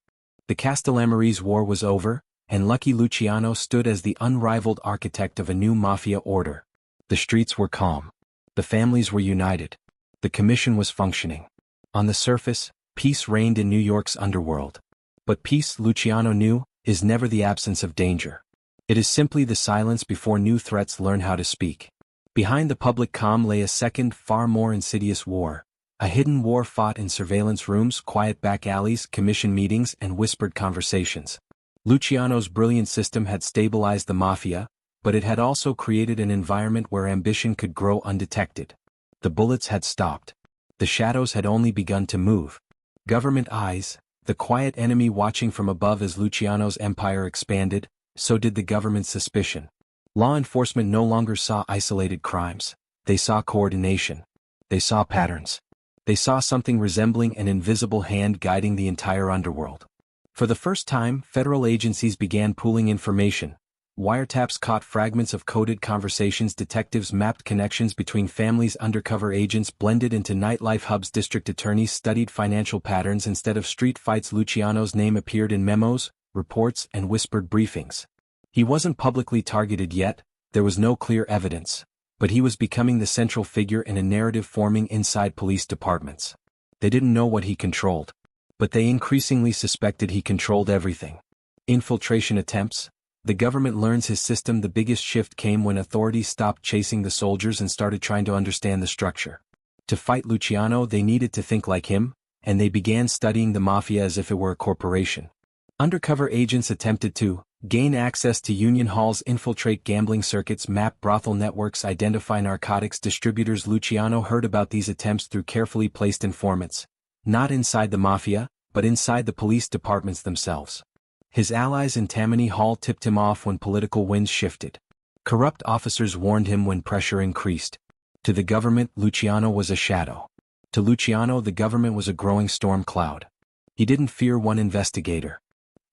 The Castellammarese War was over, and Lucky Luciano stood as the unrivaled architect of a new mafia order. The streets were calm. The families were united. The commission was functioning. On the surface, peace reigned in New York's underworld. But peace, Luciano knew, is never the absence of danger. It is simply the silence before new threats learn how to speak. Behind the public calm lay a second, far more insidious war. A hidden war fought in surveillance rooms, quiet back alleys, commission meetings, and whispered conversations. Luciano's brilliant system had stabilized the mafia, but it had also created an environment where ambition could grow undetected. The bullets had stopped. The shadows had only begun to move. Government eyes, the quiet enemy watching from above as Luciano's empire expanded, so did the government's suspicion. Law enforcement no longer saw isolated crimes. They saw coordination. They saw patterns. They saw something resembling an invisible hand guiding the entire underworld. For the first time, federal agencies began pooling information. Wiretaps caught fragments of coded conversations, detectives mapped connections between families, undercover agents blended into nightlife hubs, district attorneys studied financial patterns instead of street fights. Luciano's name appeared in memos, reports, and whispered briefings. He wasn't publicly targeted yet, there was no clear evidence, but he was becoming the central figure in a narrative forming inside police departments. They didn't know what he controlled, but they increasingly suspected he controlled everything. Infiltration attempts. The government learns his system. The biggest shift came when authorities stopped chasing the soldiers and started trying to understand the structure. To fight Luciano, they needed to think like him, and they began studying the mafia as if it were a corporation. Undercover agents attempted to gain access to union halls, infiltrate gambling circuits, map brothel networks, identify narcotics distributors. Luciano heard about these attempts through carefully placed informants. Not inside the mafia, but inside the police departments themselves. His allies in Tammany Hall tipped him off when political winds shifted. Corrupt officers warned him when pressure increased. To the government, Luciano was a shadow. To Luciano, the government was a growing storm cloud. He didn't fear one investigator.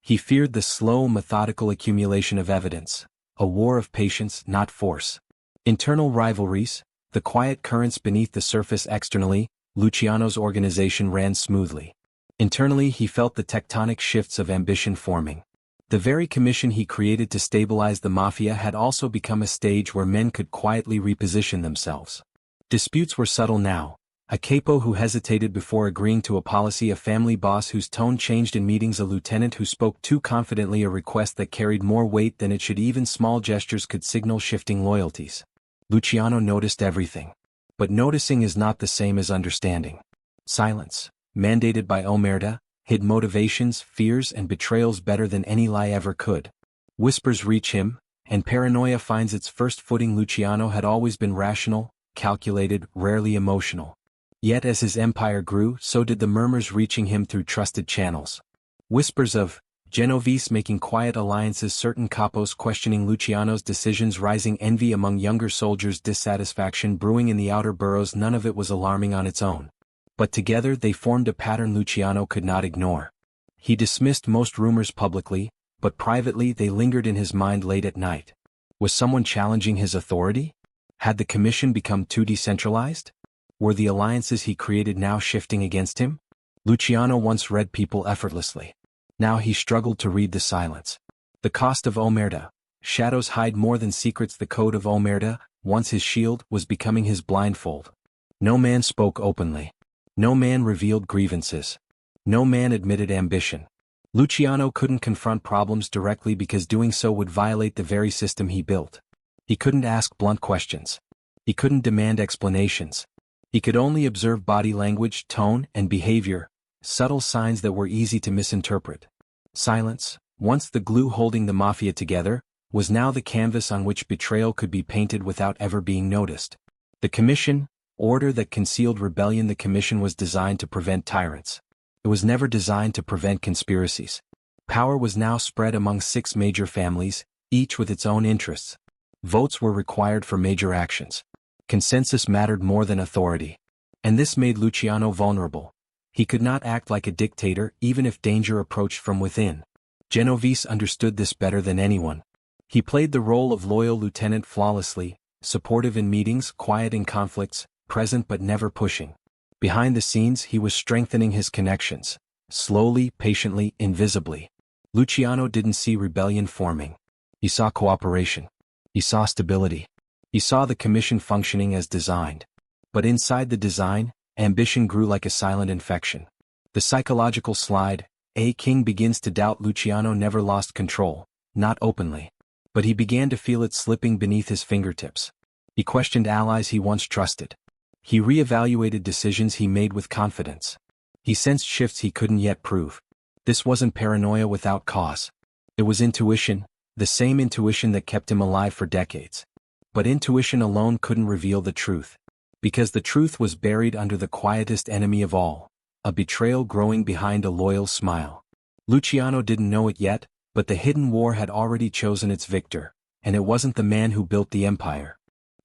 He feared the slow, methodical accumulation of evidence, a war of patience, not force. Internal rivalries, the quiet currents beneath the surface. Externally, Luciano's organization ran smoothly. Internally, he felt the tectonic shifts of ambition forming. The very commission he created to stabilize the mafia had also become a stage where men could quietly reposition themselves. Disputes were subtle now. A capo who hesitated before agreeing to a policy, a family boss whose tone changed in meetings, a lieutenant who spoke too confidently, a request that carried more weight than it should. Even small gestures could signal shifting loyalties. Luciano noticed everything. But noticing is not the same as understanding. Silence, mandated by omerta, hid motivations, fears, and betrayals better than any lie ever could. Whispers reach him, and paranoia finds its first footing. Luciano had always been rational, calculated, rarely emotional. Yet as his empire grew, so did the murmurs reaching him through trusted channels. Whispers of Genovese making quiet alliances, certain capos questioning Luciano's decisions, rising envy among younger soldiers, dissatisfaction brewing in the outer boroughs. None of it was alarming on its own. But together they formed a pattern Luciano could not ignore. He dismissed most rumors publicly, but privately they lingered in his mind late at night. Was someone challenging his authority? Had the commission become too decentralized? Were the alliances he created now shifting against him? Luciano once read people effortlessly. Now he struggled to read the silence. The cost of omerta. Shadows hide more than secrets. The code of omerta, once his shield, was becoming his blindfold. No man spoke openly. No man revealed grievances. No man admitted ambition. Luciano couldn't confront problems directly because doing so would violate the very system he built. He couldn't ask blunt questions. He couldn't demand explanations. He could only observe body language, tone, and behavior, subtle signs that were easy to misinterpret. Silence, once the glue holding the mafia together, was now the canvas on which betrayal could be painted without ever being noticed. The commission, order that concealed rebellion. The commission was designed to prevent tyrants. It was never designed to prevent conspiracies. Power was now spread among 6 major families, each with its own interests. Votes were required for major actions. Consensus mattered more than authority. And this made Luciano vulnerable. He could not act like a dictator even if danger approached from within. Genovese understood this better than anyone. He played the role of loyal lieutenant flawlessly, supportive in meetings, quiet in conflicts, present but never pushing. Behind the scenes he was strengthening his connections. Slowly, patiently, invisibly. Luciano didn't see rebellion forming. He saw cooperation. He saw stability. He saw the commission functioning as designed. But inside the design, ambition grew like a silent infection. The psychological slide, A. King begins to doubt Luciano never lost control, not openly. But he began to feel it slipping beneath his fingertips. He questioned allies he once trusted. He re-evaluated decisions he made with confidence. He sensed shifts he couldn't yet prove. This wasn't paranoia without cause. It was intuition, the same intuition that kept him alive for decades. But intuition alone couldn't reveal the truth. Because the truth was buried under the quietest enemy of all, a betrayal growing behind a loyal smile. Luciano didn't know it yet, but the hidden war had already chosen its victor, and it wasn't the man who built the empire.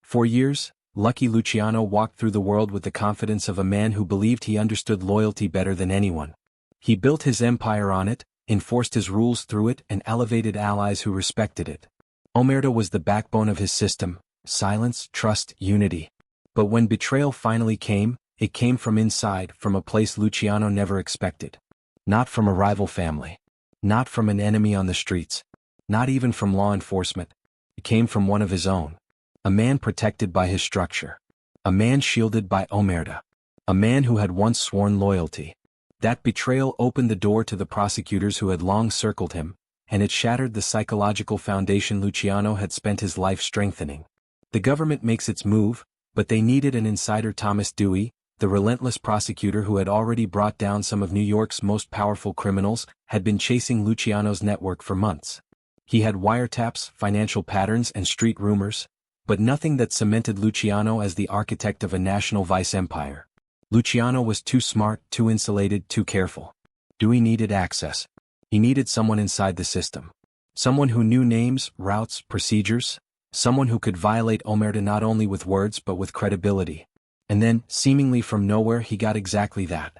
For years, Lucky Luciano walked through the world with the confidence of a man who believed he understood loyalty better than anyone. He built his empire on it, enforced his rules through it, and elevated allies who respected it. Omerta was the backbone of his system: silence, trust, unity. But when betrayal finally came, it came from inside, from a place Luciano never expected. Not from a rival family. Not from an enemy on the streets. Not even from law enforcement. It came from one of his own. A man protected by his structure. A man shielded by Omerta. A man who had once sworn loyalty. That betrayal opened the door to the prosecutors who had long circled him, and it shattered the psychological foundation Luciano had spent his life strengthening. The government makes its move, but they needed an insider. Thomas Dewey, the relentless prosecutor who had already brought down some of New York's most powerful criminals, had been chasing Luciano's network for months. He had wiretaps, financial patterns, and street rumors, but nothing that cemented Luciano as the architect of a national vice empire. Luciano was too smart, too insulated, too careful. Dewey needed access. He needed someone inside the system. Someone who knew names, routes, procedures. Someone who could violate Omerta not only with words but with credibility. And then, seemingly from nowhere, he got exactly that.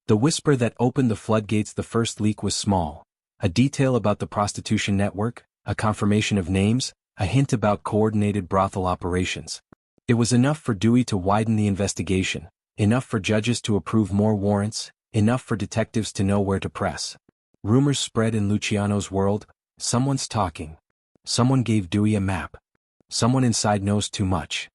The whisper that opened the floodgates. The first leak was small. A detail about the prostitution network, a confirmation of names, a hint about coordinated brothel operations. It was enough for Dewey to widen the investigation, enough for judges to approve more warrants, enough for detectives to know where to press. Rumors spread in Luciano's world. Someone's talking. Someone gave Dewey a map. Someone inside knows too much.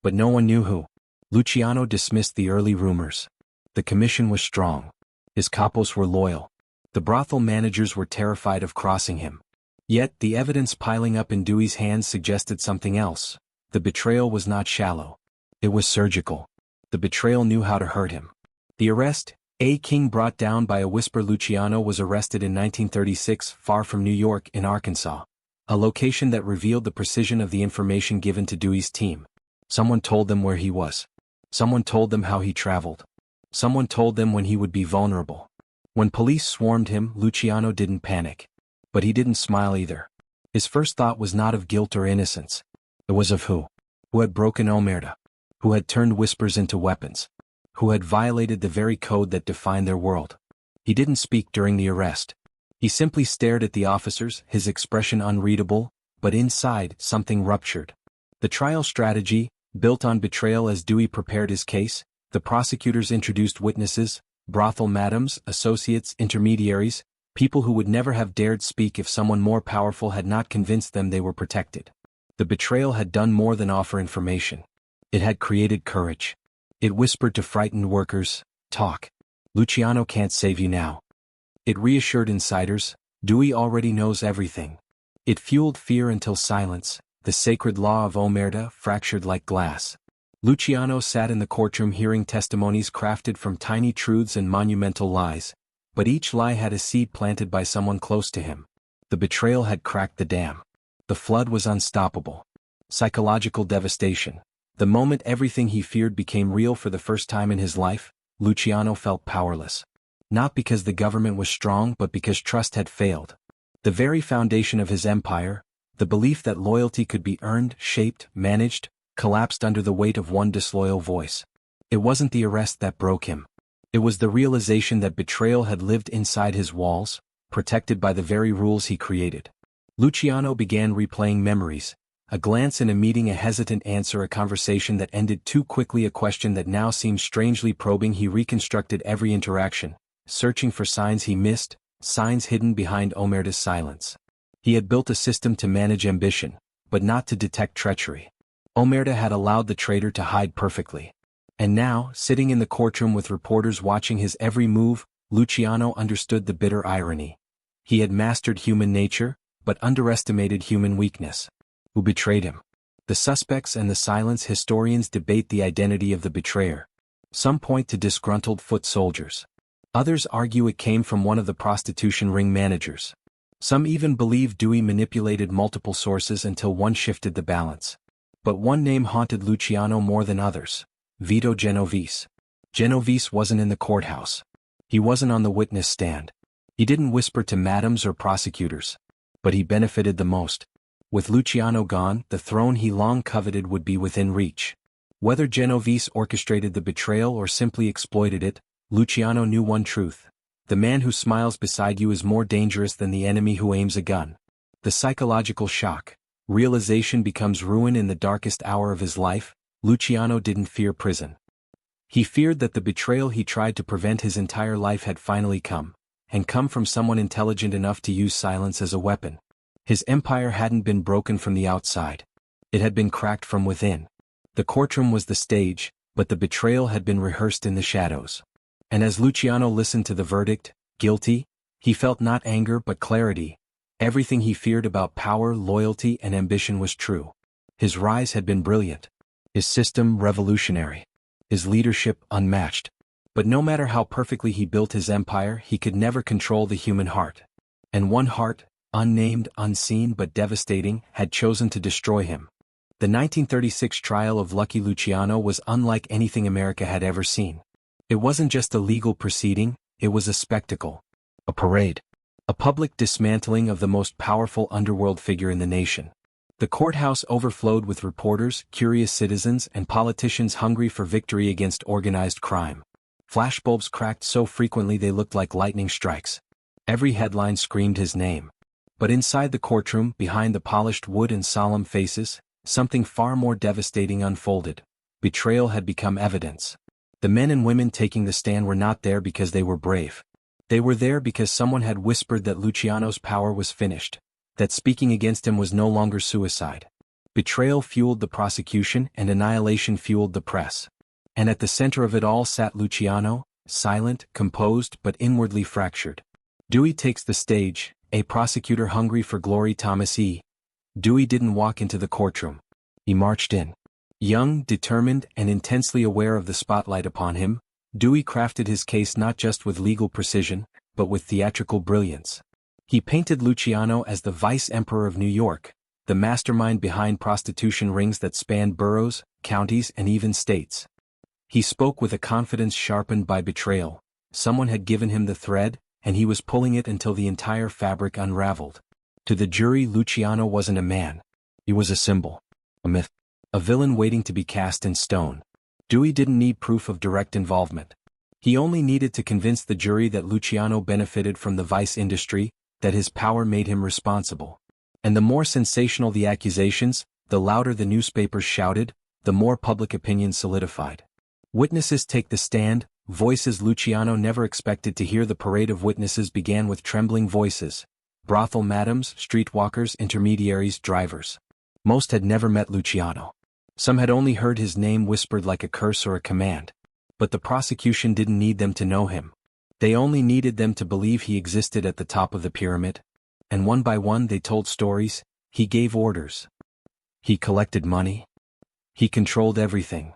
But no one knew who. Luciano dismissed the early rumors. The commission was strong. His capos were loyal. The brothel managers were terrified of crossing him. Yet, the evidence piling up in Dewey's hands suggested something else. The betrayal was not shallow. It was surgical. The betrayal knew how to hurt him. The arrest, A. King brought down by a whisper. Luciano was arrested in 1936 far from New York, in Arkansas. A location that revealed the precision of the information given to Dewey's team. Someone told them where he was. Someone told them how he traveled. Someone told them when he would be vulnerable. When police swarmed him, Luciano didn't panic. But he didn't smile either. His first thought was not of guilt or innocence. It was of who? Who had broken Omerta? Who had turned whispers into weapons? Who had violated the very code that defined their world? He didn't speak during the arrest. He simply stared at the officers, his expression unreadable, but inside, something ruptured. The trial strategy, built on betrayal. As Dewey prepared his case, the prosecutors introduced witnesses, brothel madams, associates, intermediaries, people who would never have dared speak if someone more powerful had not convinced them they were protected. The betrayal had done more than offer information. It had created courage. It whispered to frightened workers, "Talk. Luciano can't save you now." It reassured insiders, "Dewey already knows everything." It fueled fear until silence, the sacred law of Omerta, fractured like glass. Luciano sat in the courtroom hearing testimonies crafted from tiny truths and monumental lies, but each lie had a seed planted by someone close to him. The betrayal had cracked the dam. The flood was unstoppable. Psychological devastation. The moment everything he feared became real for the first time in his life, Luciano felt powerless. Not because the government was strong but because trust had failed. The very foundation of his empire, The belief that loyalty could be earned, shaped, managed, collapsed under the weight of one disloyal voice. It wasn't the arrest that broke him. It was the realization that betrayal had lived inside his walls, protected by the very rules he created. Luciano began replaying memories, a glance in a meeting, a hesitant answer, a conversation that ended too quickly, a question that now seemed strangely probing. He reconstructed every interaction, searching for signs he missed, signs hidden behind Omerta's silence. He had built a system to manage ambition, but not to detect treachery. Omerta had allowed the traitor to hide perfectly. And now, sitting in the courtroom with reporters watching his every move, Luciano understood the bitter irony. He had mastered human nature, but underestimated human weakness. Who betrayed him? The suspects and the silence. Historians debate the identity of the betrayer. Some point to disgruntled foot soldiers. Others argue it came from one of the prostitution ring managers. Some even believe Dewey manipulated multiple sources until one shifted the balance. But one name haunted Luciano more than others: Vito Genovese. Genovese wasn't in the courthouse. He wasn't on the witness stand. He didn't whisper to madams or prosecutors. But he benefited the most. With Luciano gone, the throne he long coveted would be within reach. Whether Genovese orchestrated the betrayal or simply exploited it, Luciano knew one truth: the man who smiles beside you is more dangerous than the enemy who aims a gun. The psychological shock, realization becomes ruin in the darkest hour of his life. Luciano didn't fear prison. He feared that the betrayal he tried to prevent his entire life had finally come, and come from someone intelligent enough to use silence as a weapon. His empire hadn't been broken from the outside. It had been cracked from within. The courtroom was the stage, but the betrayal had been rehearsed in the shadows. And as Luciano listened to the verdict, guilty, he felt not anger but clarity. Everything he feared about power, loyalty, and ambition was true. His rise had been brilliant. His system revolutionary. His leadership unmatched. But no matter how perfectly he built his empire, he could never control the human heart. And one heart, unnamed, unseen but devastating, had chosen to destroy him. The 1936 trial of Lucky Luciano was unlike anything America had ever seen. It wasn't just a legal proceeding, it was a spectacle. A parade. A public dismantling of the most powerful underworld figure in the nation. The courthouse overflowed with reporters, curious citizens, and politicians hungry for victory against organized crime. Flashbulbs cracked so frequently they looked like lightning strikes. Every headline screamed his name. But inside the courtroom, behind the polished wood and solemn faces, something far more devastating unfolded. Betrayal had become evidence. The men and women taking the stand were not there because they were brave. They were there because someone had whispered that Luciano's power was finished, that speaking against him was no longer suicide. Betrayal fueled the prosecution and annihilation fueled the press. And at the center of it all sat Luciano, silent, composed, but inwardly fractured. Dewey takes the stage, a prosecutor hungry for glory. Thomas E. Dewey didn't walk into the courtroom. He marched in. Young, determined, and intensely aware of the spotlight upon him, Dewey crafted his case not just with legal precision, but with theatrical brilliance. He painted Luciano as the vice-emperor of New York, the mastermind behind prostitution rings that spanned boroughs, counties, and even states. He spoke with a confidence sharpened by betrayal. Someone had given him the thread, and he was pulling it until the entire fabric unraveled. To the jury, Luciano wasn't a man. He was a symbol. A myth. A villain waiting to be cast in stone. Dewey didn't need proof of direct involvement. He only needed to convince the jury that Luciano benefited from the vice industry, that his power made him responsible. And the more sensational the accusations, the louder the newspapers shouted, the more public opinion solidified. Witnesses take the stand, voices Luciano never expected to hear. The parade of witnesses began with trembling voices. Brothel madams, streetwalkers, intermediaries, drivers. Most had never met Luciano. Some had only heard his name whispered like a curse or a command. But the prosecution didn't need them to know him. They only needed them to believe he existed at the top of the pyramid. And one by one they told stories. He gave orders. He collected money. He controlled everything.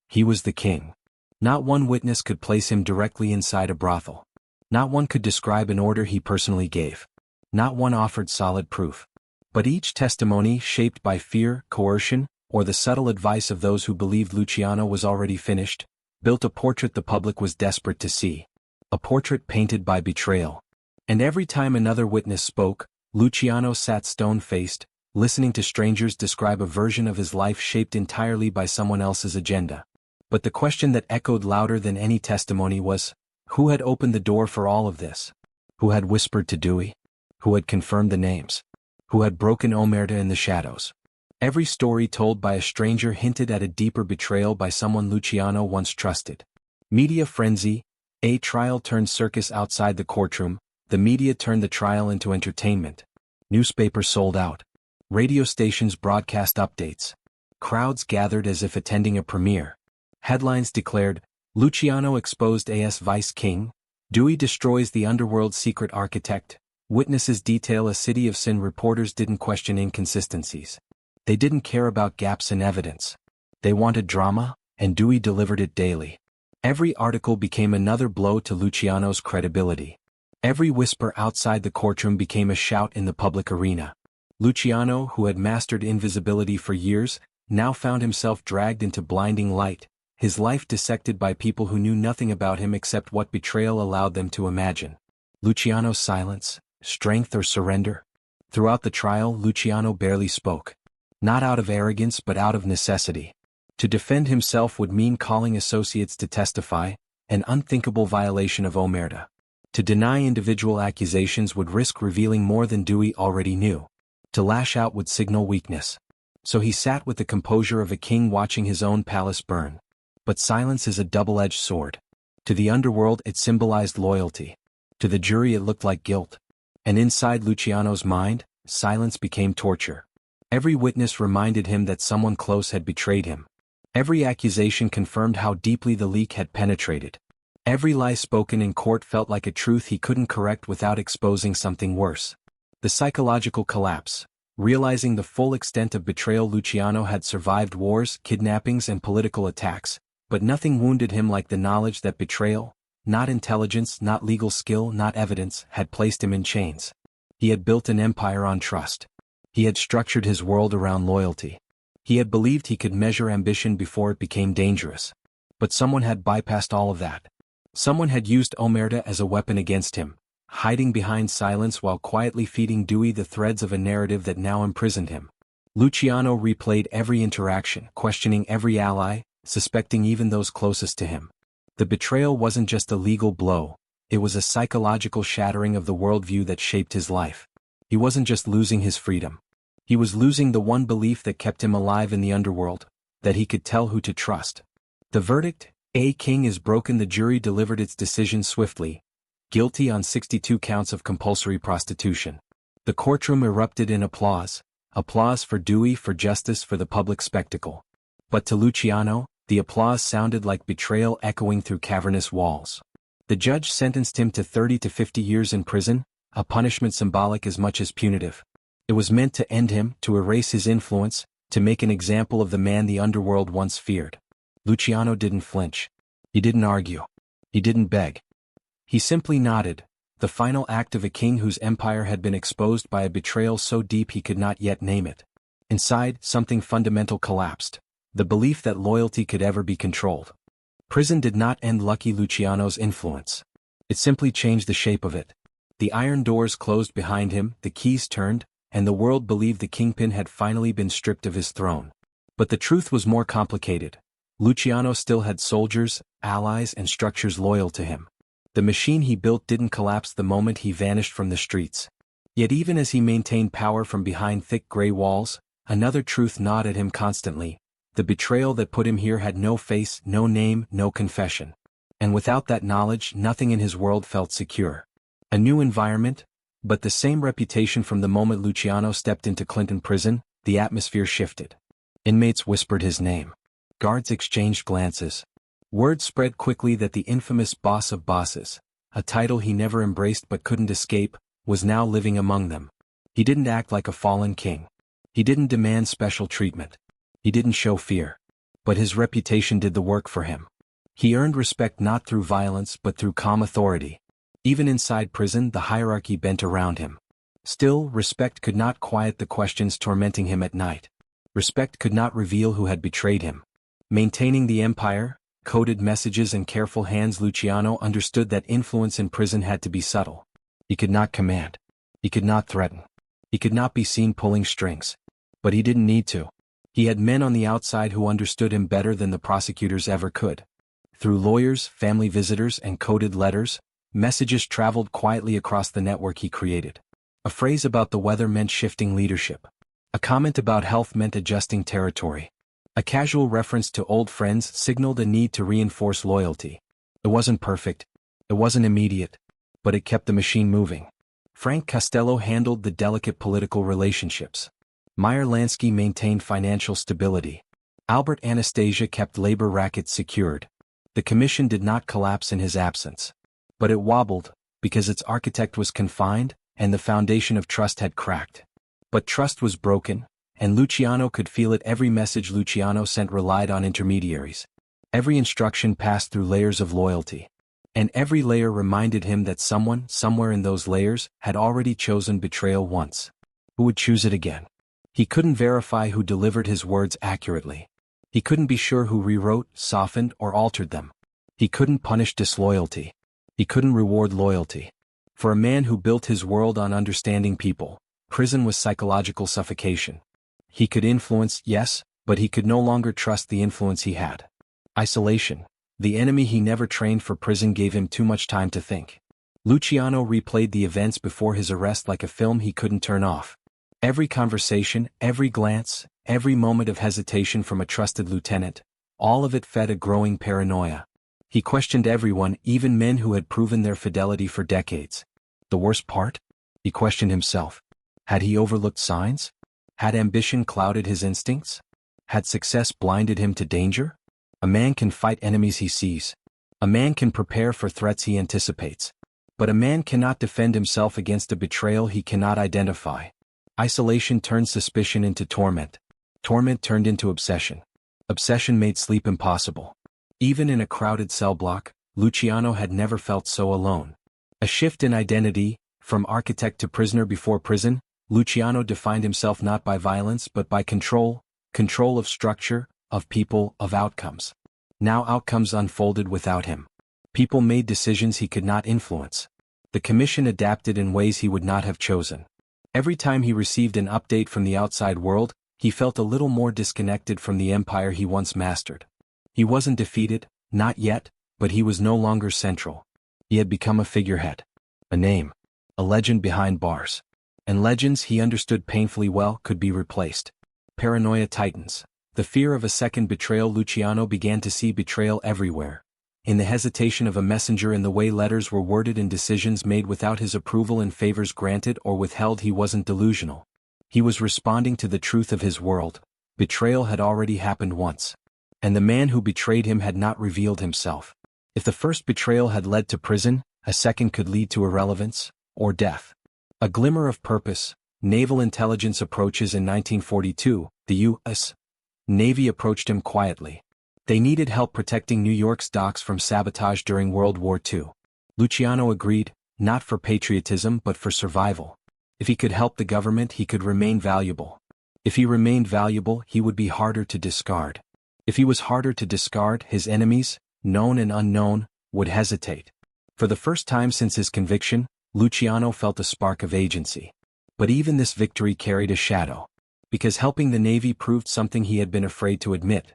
He was the king. Not one witness could place him directly inside a brothel. Not one could describe an order he personally gave. Not one offered solid proof. But each testimony, shaped by fear, coercion, or the subtle advice of those who believed Luciano was already finished, built a portrait the public was desperate to see. A portrait painted by betrayal. And every time another witness spoke, Luciano sat stone-faced, listening to strangers describe a version of his life shaped entirely by someone else's agenda. But the question that echoed louder than any testimony was, who had opened the door for all of this? Who had whispered to Dewey? Who had confirmed the names? Who had broken Omerta in the shadows? Every story told by a stranger hinted at a deeper betrayal by someone Luciano once trusted. Media frenzy. A trial turned circus outside the courtroom. The media turned the trial into entertainment. Newspapers sold out. Radio stations broadcast updates. Crowds gathered as if attending a premiere. Headlines declared, Luciano exposed AS Vice King, Dewey destroys the underworld's secret architect, witnesses detail a city of sin. Reporters didn't question inconsistencies. They didn't care about gaps in evidence. They wanted drama, and Dewey delivered it daily. Every article became another blow to Luciano's credibility. Every whisper outside the courtroom became a shout in the public arena. Luciano, who had mastered invisibility for years, now found himself dragged into blinding light, his life dissected by people who knew nothing about him except what betrayal allowed them to imagine. Luciano's silence, strength or surrender? Throughout the trial, Luciano barely spoke. Not out of arrogance but out of necessity. To defend himself would mean calling associates to testify, an unthinkable violation of Omerta. To deny individual accusations would risk revealing more than Dewey already knew. To lash out would signal weakness. So he sat with the composure of a king watching his own palace burn. But silence is a double-edged sword. To the underworld it symbolized loyalty. To the jury it looked like guilt. And inside Luciano's mind, silence became torture. Every witness reminded him that someone close had betrayed him. Every accusation confirmed how deeply the leak had penetrated. Every lie spoken in court felt like a truth he couldn't correct without exposing something worse. The psychological collapse. Realizing the full extent of betrayal, Luciano had survived wars, kidnappings and political attacks, but nothing wounded him like the knowledge that betrayal, not intelligence, not legal skill, not evidence, had placed him in chains. He had built an empire on trust. He had structured his world around loyalty. He had believed he could measure ambition before it became dangerous. But someone had bypassed all of that. Someone had used Omerta as a weapon against him, hiding behind silence while quietly feeding Dewey the threads of a narrative that now imprisoned him. Luciano replayed every interaction, questioning every ally, suspecting even those closest to him. The betrayal wasn't just a legal blow, it was a psychological shattering of the worldview that shaped his life. He wasn't just losing his freedom. He was losing the one belief that kept him alive in the underworld, that he could tell who to trust. The verdict, A King is broken. The jury delivered its decision swiftly, guilty on 62 counts of compulsory prostitution. The courtroom erupted in applause for Dewey, for justice, for the public spectacle. But to Luciano, the applause sounded like betrayal echoing through cavernous walls. The judge sentenced him to 30 to 50 years in prison, a punishment symbolic as much as punitive. It was meant to end him, to erase his influence, to make an example of the man the underworld once feared. Luciano didn't flinch. He didn't argue. He didn't beg. He simply nodded, the final act of a king whose empire had been exposed by a betrayal so deep he could not yet name it. Inside, something fundamental collapsed, the belief that loyalty could ever be controlled. Prison did not end Lucky Luciano's influence. It simply changed the shape of it. The iron doors closed behind him, the keys turned, and the world believed the kingpin had finally been stripped of his throne. But the truth was more complicated. Luciano still had soldiers, allies and structures loyal to him. The machine he built didn't collapse the moment he vanished from the streets. Yet even as he maintained power from behind thick gray walls, another truth gnawed at him constantly. The betrayal that put him here had no face, no name, no confession. And without that knowledge, nothing in his world felt secure. A new environment, but the same reputation. From the moment Luciano stepped into Clinton prison, the atmosphere shifted. Inmates whispered his name. Guards exchanged glances. Word spread quickly that the infamous boss of bosses, a title he never embraced but couldn't escape, was now living among them. He didn't act like a fallen king. He didn't demand special treatment. He didn't show fear. But his reputation did the work for him. He earned respect not through violence but through calm authority. Even inside prison, the hierarchy bent around him. Still, respect could not quiet the questions tormenting him at night. Respect could not reveal who had betrayed him. Maintaining the empire, coded messages and careful hands. Luciano understood that influence in prison had to be subtle. He could not command. He could not threaten. He could not be seen pulling strings. But he didn't need to. He had men on the outside who understood him better than the prosecutors ever could. Through lawyers, family visitors, and coded letters, messages traveled quietly across the network he created. A phrase about the weather meant shifting leadership. A comment about health meant adjusting territory. A casual reference to old friends signaled a need to reinforce loyalty. It wasn't perfect. It wasn't immediate. But it kept the machine moving. Frank Costello handled the delicate political relationships. Meyer Lansky maintained financial stability. Albert Anastasia kept labor rackets secured. The commission did not collapse in his absence. But it wobbled, because its architect was confined, and the foundation of trust had cracked. But trust was broken, and Luciano could feel it. Every message Luciano sent relied on intermediaries. Every instruction passed through layers of loyalty. And every layer reminded him that someone, somewhere in those layers, had already chosen betrayal once. Who would choose it again? He couldn't verify who delivered his words accurately. He couldn't be sure who rewrote, softened, or altered them. He couldn't punish disloyalty. He couldn't reward loyalty. For a man who built his world on understanding people, prison was psychological suffocation. He could influence, yes, but he could no longer trust the influence he had. Isolation, the enemy he never trained for prison, gave him too much time to think. Luciano replayed the events before his arrest like a film he couldn't turn off. Every conversation, every glance, every moment of hesitation from a trusted lieutenant, all of it fed a growing paranoia. He questioned everyone, even men who had proven their fidelity for decades. The worst part? He questioned himself. Had he overlooked signs? Had ambition clouded his instincts? Had success blinded him to danger? A man can fight enemies he sees. A man can prepare for threats he anticipates. But a man cannot defend himself against a betrayal he cannot identify. Isolation turned suspicion into torment. Torment turned into obsession. Obsession made sleep impossible. Even in a crowded cell block, Luciano had never felt so alone. A shift in identity, from architect to prisoner. Before prison, Luciano defined himself not by violence but by control of structure, of people, of outcomes. Now outcomes unfolded without him. People made decisions he could not influence. The commission adapted in ways he would not have chosen. Every time he received an update from the outside world, he felt a little more disconnected from the empire he once mastered. He wasn't defeated, not yet, but he was no longer central. He had become a figurehead. A name. A legend behind bars. And legends, he understood painfully well, could be replaced. Paranoia tightens. The fear of a second betrayal. Luciano began to see betrayal everywhere. In the hesitation of a messenger, in the way letters were worded, in decisions made without his approval, and favors granted or withheld. He wasn't delusional. He was responding to the truth of his world. Betrayal had already happened once. And the man who betrayed him had not revealed himself. If the first betrayal had led to prison, a second could lead to irrelevance, or death. A glimmer of purpose. Naval intelligence approaches. In 1942, the U.S. Navy approached him quietly. They needed help protecting New York's docks from sabotage during World War II. Luciano agreed, not for patriotism but for survival. If he could help the government, he could remain valuable. If he remained valuable, he would be harder to discard. If he was harder to discard, his enemies, known and unknown, would hesitate. For the first time since his conviction, Luciano felt a spark of agency. But even this victory carried a shadow. Because helping the Navy proved something he had been afraid to admit.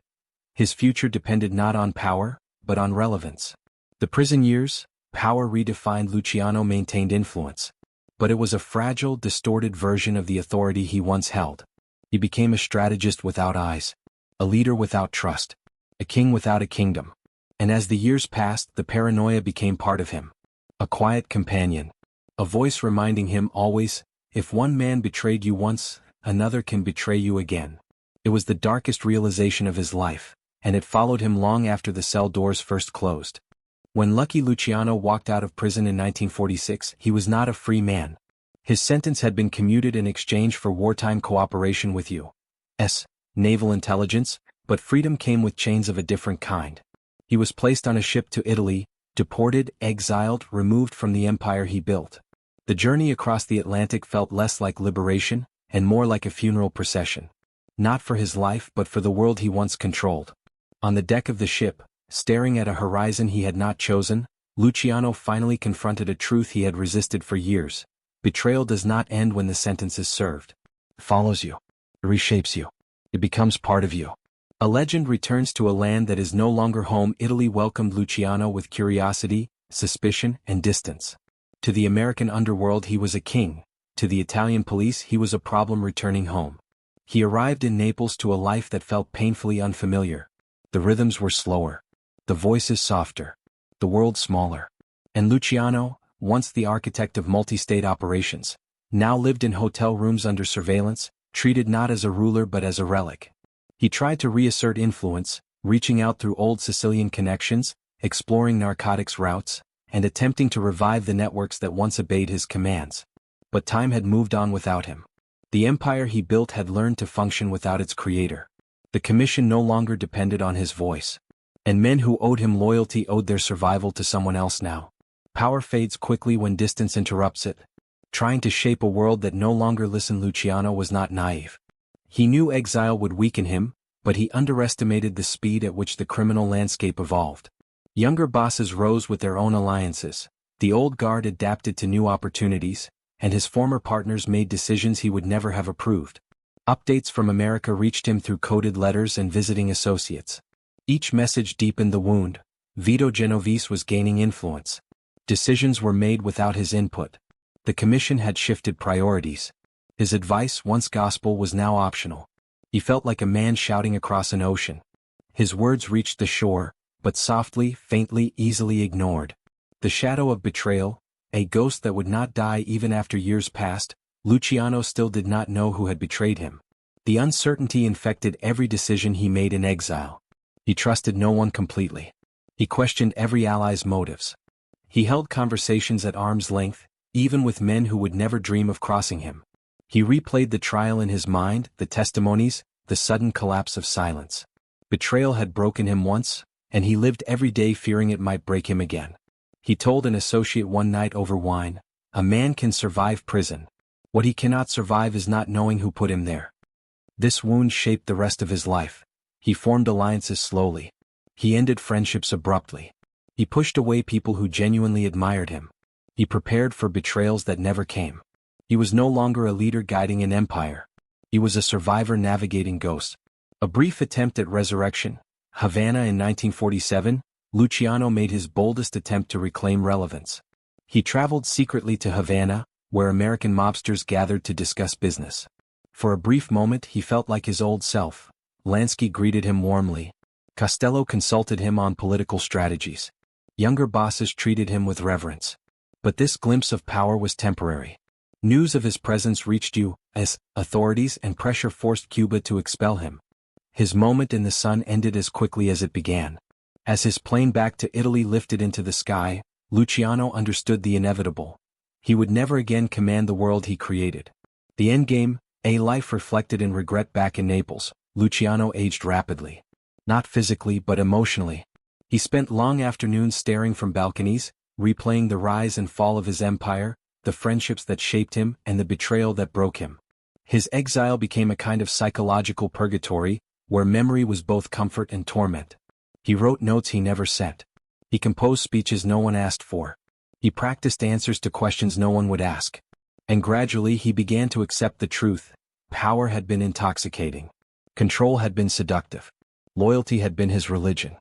His future depended not on power, but on relevance. The prison years, power redefined. Luciano maintained influence. But it was a fragile, distorted version of the authority he once held. He became a strategist without eyes. A leader without trust. A king without a kingdom. And as the years passed, the paranoia became part of him. A quiet companion. A voice reminding him always, if one man betrayed you once, another can betray you again. It was the darkest realization of his life. And it followed him long after the cell doors first closed. When Lucky Luciano walked out of prison in 1946, he was not a free man. His sentence had been commuted in exchange for wartime cooperation with U.S. Naval intelligence, but freedom came with chains of a different kind. He was placed on a ship to Italy, deported, exiled, removed from the empire he built. The journey across the Atlantic felt less like liberation, and more like a funeral procession. Not for his life but for the world he once controlled. On the deck of the ship, staring at a horizon he had not chosen, Luciano finally confronted a truth he had resisted for years. Betrayal does not end when the sentence is served. It follows you. It reshapes you. It becomes part of you. A legend returns to a land that is no longer home. Italy welcomed Luciano with curiosity, suspicion, and distance. To the American underworld he was a king. To the Italian police he was a problem returning home. He arrived in Naples to a life that felt painfully unfamiliar. The rhythms were slower. The voices softer. The world smaller. And Luciano, once the architect of multi-state operations, now lived in hotel rooms under surveillance, treated not as a ruler but as a relic. He tried to reassert influence, reaching out through old Sicilian connections, exploring narcotics routes, and attempting to revive the networks that once obeyed his commands. But time had moved on without him. The empire he built had learned to function without its creator. The commission no longer depended on his voice. And men who owed him loyalty owed their survival to someone else now. Power fades quickly when distance interrupts it. Trying to shape a world that no longer listened, Luciano was not naive. He knew exile would weaken him, but he underestimated the speed at which the criminal landscape evolved. Younger bosses rose with their own alliances, the old guard adapted to new opportunities, and his former partners made decisions he would never have approved. Updates from America reached him through coded letters and visiting associates. Each message deepened the wound. Vito Genovese was gaining influence. Decisions were made without his input. The commission had shifted priorities. His advice, once gospel, was now optional. He felt like a man shouting across an ocean. His words reached the shore, but softly, faintly, easily ignored. The shadow of betrayal, a ghost that would not die even after years passed. Luciano still did not know who had betrayed him. The uncertainty infected every decision he made in exile. He trusted no one completely. He questioned every ally's motives. He held conversations at arm's length, even with men who would never dream of crossing him. He replayed the trial in his mind, the testimonies, the sudden collapse of silence. Betrayal had broken him once, and he lived every day fearing it might break him again. He told an associate one night over wine, "A man can survive prison. What he cannot survive is not knowing who put him there." This wound shaped the rest of his life. He formed alliances slowly. He ended friendships abruptly. He pushed away people who genuinely admired him. He prepared for betrayals that never came. He was no longer a leader guiding an empire. He was a survivor navigating ghosts. A brief attempt at resurrection. Havana in 1947, Luciano made his boldest attempt to reclaim relevance. He traveled secretly to Havana, where American mobsters gathered to discuss business. For a brief moment he felt like his old self. Lansky greeted him warmly. Costello consulted him on political strategies. Younger bosses treated him with reverence. But this glimpse of power was temporary. News of his presence reached U.S. authorities and pressure forced Cuba to expel him. His moment in the sun ended as quickly as it began. As his plane back to Italy lifted into the sky, Luciano understood the inevitable. He would never again command the world he created. The endgame, a life reflected in regret. Back in Naples, Luciano aged rapidly. Not physically but emotionally. He spent long afternoons staring from balconies, replaying the rise and fall of his empire, the friendships that shaped him and the betrayal that broke him. His exile became a kind of psychological purgatory, where memory was both comfort and torment. He wrote notes he never sent. He composed speeches no one asked for. He practiced answers to questions no one would ask. And gradually he began to accept the truth. Power had been intoxicating. Control had been seductive. Loyalty had been his religion.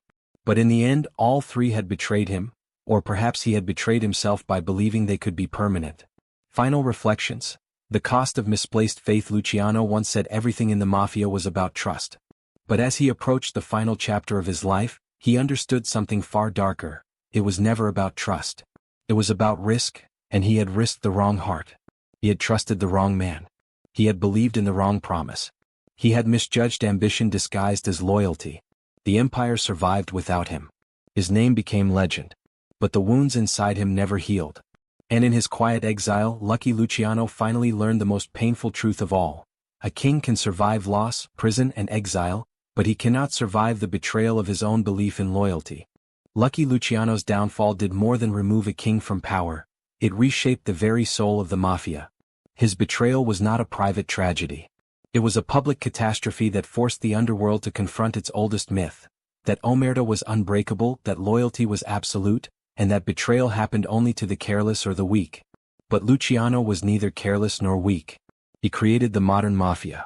But in the end, all three had betrayed him, or perhaps he had betrayed himself by believing they could be permanent. Final reflections. The cost of misplaced faith. Luciano once said everything in the mafia was about trust. But as he approached the final chapter of his life, he understood something far darker. It was never about trust. It was about risk, and he had risked the wrong heart. He had trusted the wrong man. He had believed in the wrong promise. He had misjudged ambition disguised as loyalty. The empire survived without him. His name became legend. But the wounds inside him never healed. And in his quiet exile, Lucky Luciano finally learned the most painful truth of all. A king can survive loss, prison, and exile, but he cannot survive the betrayal of his own belief in loyalty. Lucky Luciano's downfall did more than remove a king from power. It reshaped the very soul of the mafia. His betrayal was not a private tragedy. It was a public catastrophe that forced the underworld to confront its oldest myth. That omerta was unbreakable, that loyalty was absolute, and that betrayal happened only to the careless or the weak. But Luciano was neither careless nor weak. He created the modern mafia.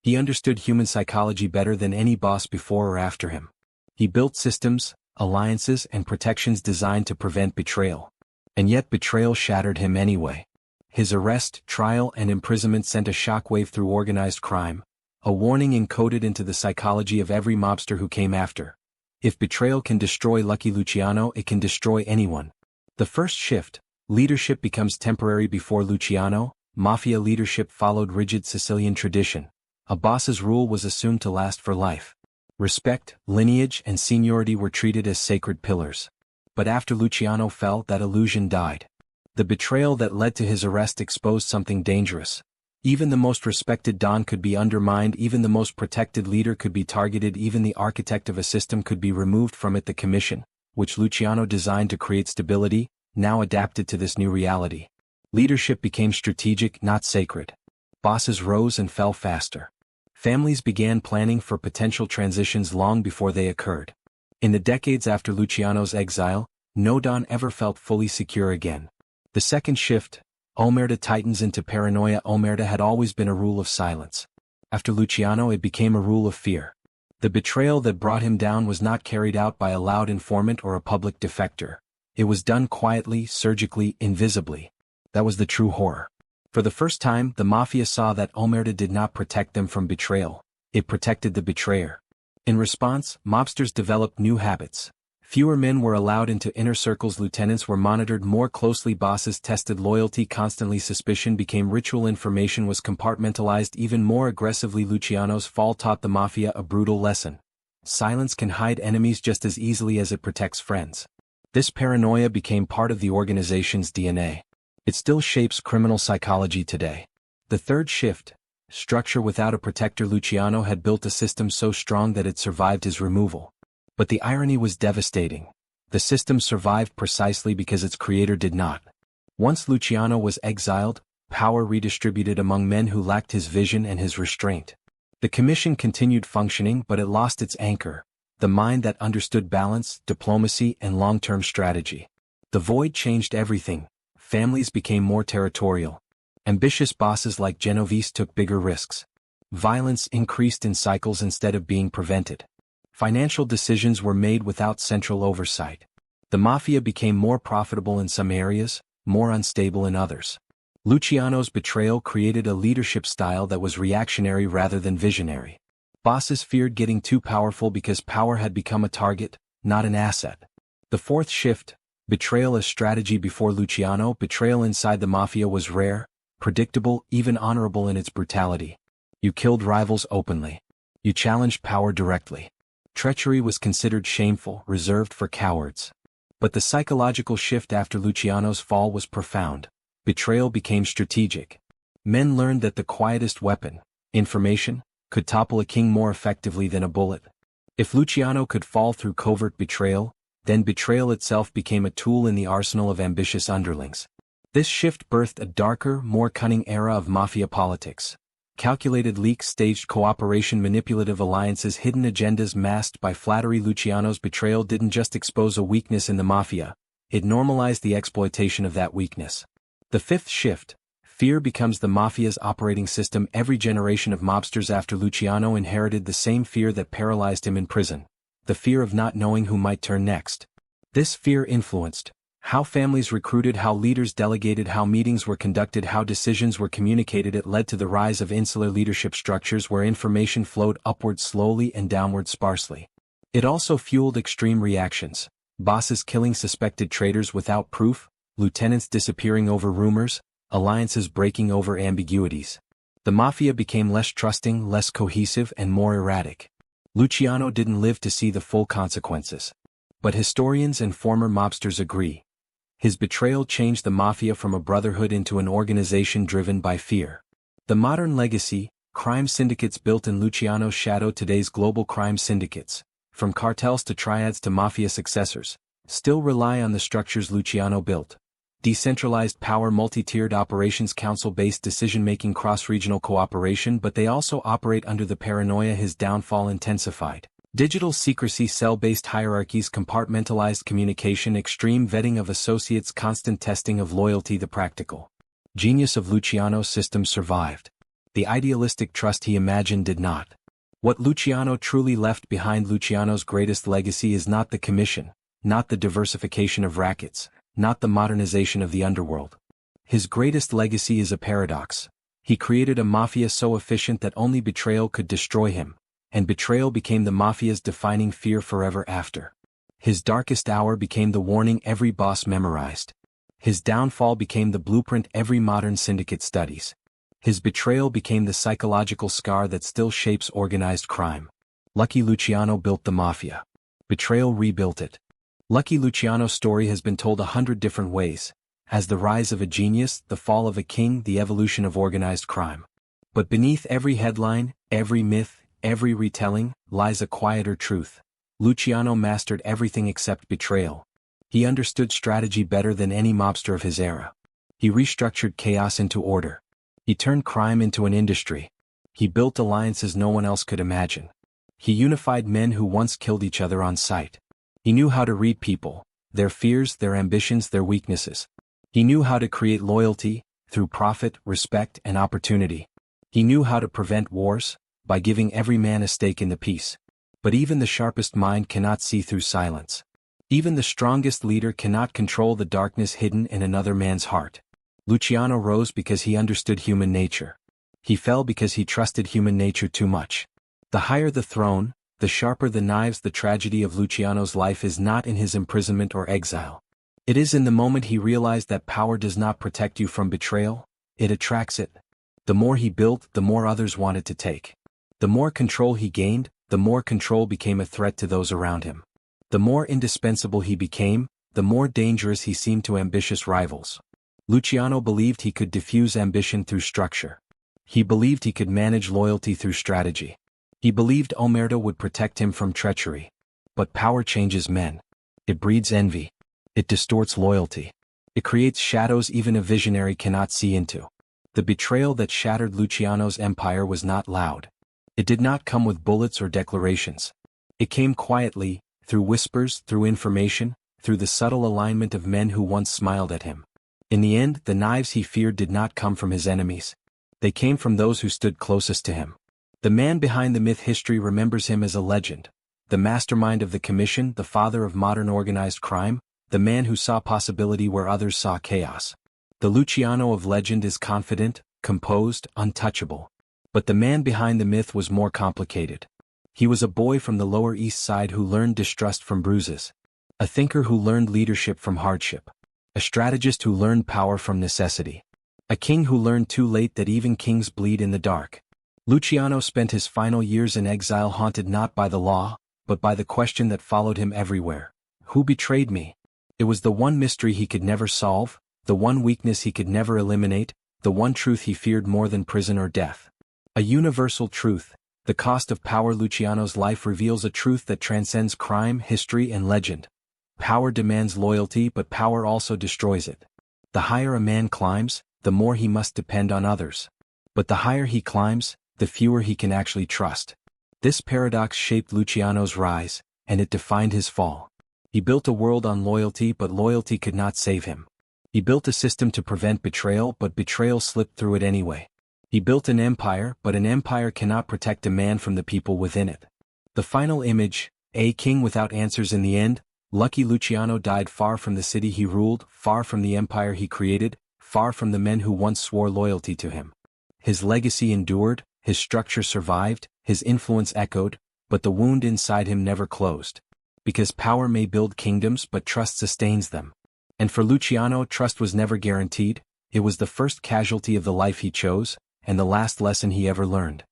He understood human psychology better than any boss before or after him. He built systems, alliances, and protections designed to prevent betrayal. And yet betrayal shattered him anyway. His arrest, trial, and imprisonment sent a shockwave through organized crime, a warning encoded into the psychology of every mobster who came after. If betrayal can destroy Lucky Luciano, it can destroy anyone. The first shift, leadership becomes temporary. Before Luciano, mafia leadership followed rigid Sicilian tradition. A boss's rule was assumed to last for life. Respect, lineage, and seniority were treated as sacred pillars. But after Luciano fell, that illusion died. The betrayal that led to his arrest exposed something dangerous. Even the most respected don could be undermined, even the most protected leader could be targeted, even the architect of a system could be removed from it. The commission, which Luciano designed to create stability, now adapted to this new reality. Leadership became strategic, not sacred. Bosses rose and fell faster. Families began planning for potential transitions long before they occurred. In the decades after Luciano's exile, no don ever felt fully secure again. The second shift, omerta, tightens into paranoia. Omerta had always been a rule of silence. After Luciano, it became a rule of fear. The betrayal that brought him down was not carried out by a loud informant or a public defector. It was done quietly, surgically, invisibly. That was the true horror. For the first time, the mafia saw that omerta did not protect them from betrayal. It protected the betrayer. In response, mobsters developed new habits. Fewer men were allowed into inner circles. Lieutenants were monitored more closely. Bosses tested loyalty constantly. Suspicion became ritual. Information was compartmentalized even more aggressively. Luciano's fall taught the mafia a brutal lesson. Silence can hide enemies just as easily as it protects friends. This paranoia became part of the organization's DNA. It still shapes criminal psychology today. The third shift, structure without a protector. Luciano had built a system so strong that it survived his removal. But the irony was devastating. The system survived precisely because its creator did not. Once Luciano was exiled, power redistributed among men who lacked his vision and his restraint. The commission continued functioning, but it lost its anchor, the mind that understood balance, diplomacy, and long-term strategy. The void changed everything. Families became more territorial. Ambitious bosses like Genovese took bigger risks. Violence increased in cycles instead of being prevented. Financial decisions were made without central oversight. The mafia became more profitable in some areas, more unstable in others. Luciano's betrayal created a leadership style that was reactionary rather than visionary. Bosses feared getting too powerful because power had become a target, not an asset. The fourth shift, betrayal as strategy. Before Luciano, betrayal inside the mafia was rare, predictable, even honorable in its brutality. You killed rivals openly. You challenged power directly. Treachery was considered shameful, reserved for cowards. But the psychological shift after Luciano's fall was profound. Betrayal became strategic. Men learned that the quietest weapon, information, could topple a king more effectively than a bullet. If Luciano could fall through covert betrayal, then betrayal itself became a tool in the arsenal of ambitious underlings. This shift birthed a darker, more cunning era of mafia politics. Calculated leaks, staged cooperation, manipulative alliances, hidden agendas masked by flattery. Luciano's betrayal didn't just expose a weakness in the mafia, it normalized the exploitation of that weakness. The fifth shift, fear becomes the mafia's operating system. Every generation of mobsters after Luciano inherited the same fear that paralyzed him in prison. The fear of not knowing who might turn next. This fear influenced how families recruited, how leaders delegated, how meetings were conducted, how decisions were communicated. It led to the rise of insular leadership structures where information flowed upward slowly and downward sparsely. It also fueled extreme reactions, bosses killing suspected traitors without proof, lieutenants disappearing over rumors, alliances breaking over ambiguities. The mafia became less trusting, less cohesive, and more erratic. Luciano didn't live to see the full consequences. But historians and former mobsters agree. His betrayal changed the mafia from a brotherhood into an organization driven by fear. The modern legacy, crime syndicates built in Luciano's shadow. Today's global crime syndicates, from cartels to triads to mafia successors, still rely on the structures Luciano built. Decentralized power, multi-tiered operations, council-based decision-making, cross-regional cooperation, but they also operate under the paranoia his downfall intensified. Digital secrecy, cell-based hierarchies, compartmentalized communication, extreme vetting of associates, constant testing of loyalty. The practical genius of Luciano's system survived. The idealistic trust he imagined did not. What Luciano truly left behind. Luciano's greatest legacy is not the commission, not the diversification of rackets, not the modernization of the underworld. His greatest legacy is a paradox. He created a mafia so efficient that only betrayal could destroy him, and betrayal became the mafia's defining fear forever after. His darkest hour became the warning every boss memorized. His downfall became the blueprint every modern syndicate studies. His betrayal became the psychological scar that still shapes organized crime. Lucky Luciano built the mafia. Betrayal rebuilt it. Lucky Luciano's story has been told 100 different ways, as the rise of a genius, the fall of a king, the evolution of organized crime. But beneath every headline, every myth, every retelling, lies a quieter truth. Luciano mastered everything except betrayal. He understood strategy better than any mobster of his era. He restructured chaos into order. He turned crime into an industry. He built alliances no one else could imagine. He unified men who once killed each other on sight. He knew how to read people, their fears, their ambitions, their weaknesses. He knew how to create loyalty, through profit, respect, and opportunity. He knew how to prevent wars, by giving every man a stake in the peace. But even the sharpest mind cannot see through silence. Even the strongest leader cannot control the darkness hidden in another man's heart. Luciano rose because he understood human nature. He fell because he trusted human nature too much. The higher the throne, the sharper the knives. The tragedy of Luciano's life is not in his imprisonment or exile. It is in the moment he realized that power does not protect you from betrayal, it attracts it. The more he built, the more others wanted to take. The more control he gained, the more control became a threat to those around him. The more indispensable he became, the more dangerous he seemed to ambitious rivals. Luciano believed he could diffuse ambition through structure. He believed he could manage loyalty through strategy. He believed omerta would protect him from treachery. But power changes men. It breeds envy. It distorts loyalty. It creates shadows even a visionary cannot see into. The betrayal that shattered Luciano's empire was not loud. It did not come with bullets or declarations. It came quietly, through whispers, through information, through the subtle alignment of men who once smiled at him. In the end, the knives he feared did not come from his enemies. They came from those who stood closest to him. The man behind the myth history remembers him as a legend. The mastermind of the commission, the father of modern organized crime, the man who saw possibility where others saw chaos. The Luciano of legend is confident, composed, untouchable. But the man behind the myth was more complicated. He was a boy from the Lower East Side who learned distrust from bruises. A thinker who learned leadership from hardship. A strategist who learned power from necessity. A king who learned too late that even kings bleed in the dark. Luciano spent his final years in exile haunted not by the law, but by the question that followed him everywhere. Who betrayed me? It was the one mystery he could never solve, the one weakness he could never eliminate, the one truth he feared more than prison or death. A universal truth, the cost of power. Luciano's life reveals a truth that transcends crime, history, and legend. Power demands loyalty, but power also destroys it. The higher a man climbs, the more he must depend on others. But the higher he climbs, the fewer he can actually trust. This paradox shaped Luciano's rise, and it defined his fall. He built a world on loyalty, but loyalty could not save him. He built a system to prevent betrayal, but betrayal slipped through it anyway. He built an empire, but an empire cannot protect a man from the people within it. The final image, a king without answers. In the end, Lucky Luciano died far from the city he ruled, far from the empire he created, far from the men who once swore loyalty to him. His legacy endured, his structure survived, his influence echoed, but the wound inside him never closed. Because power may build kingdoms, but trust sustains them. And for Luciano, trust was never guaranteed. It was the first casualty of the life he chose, and the last lesson he ever learned.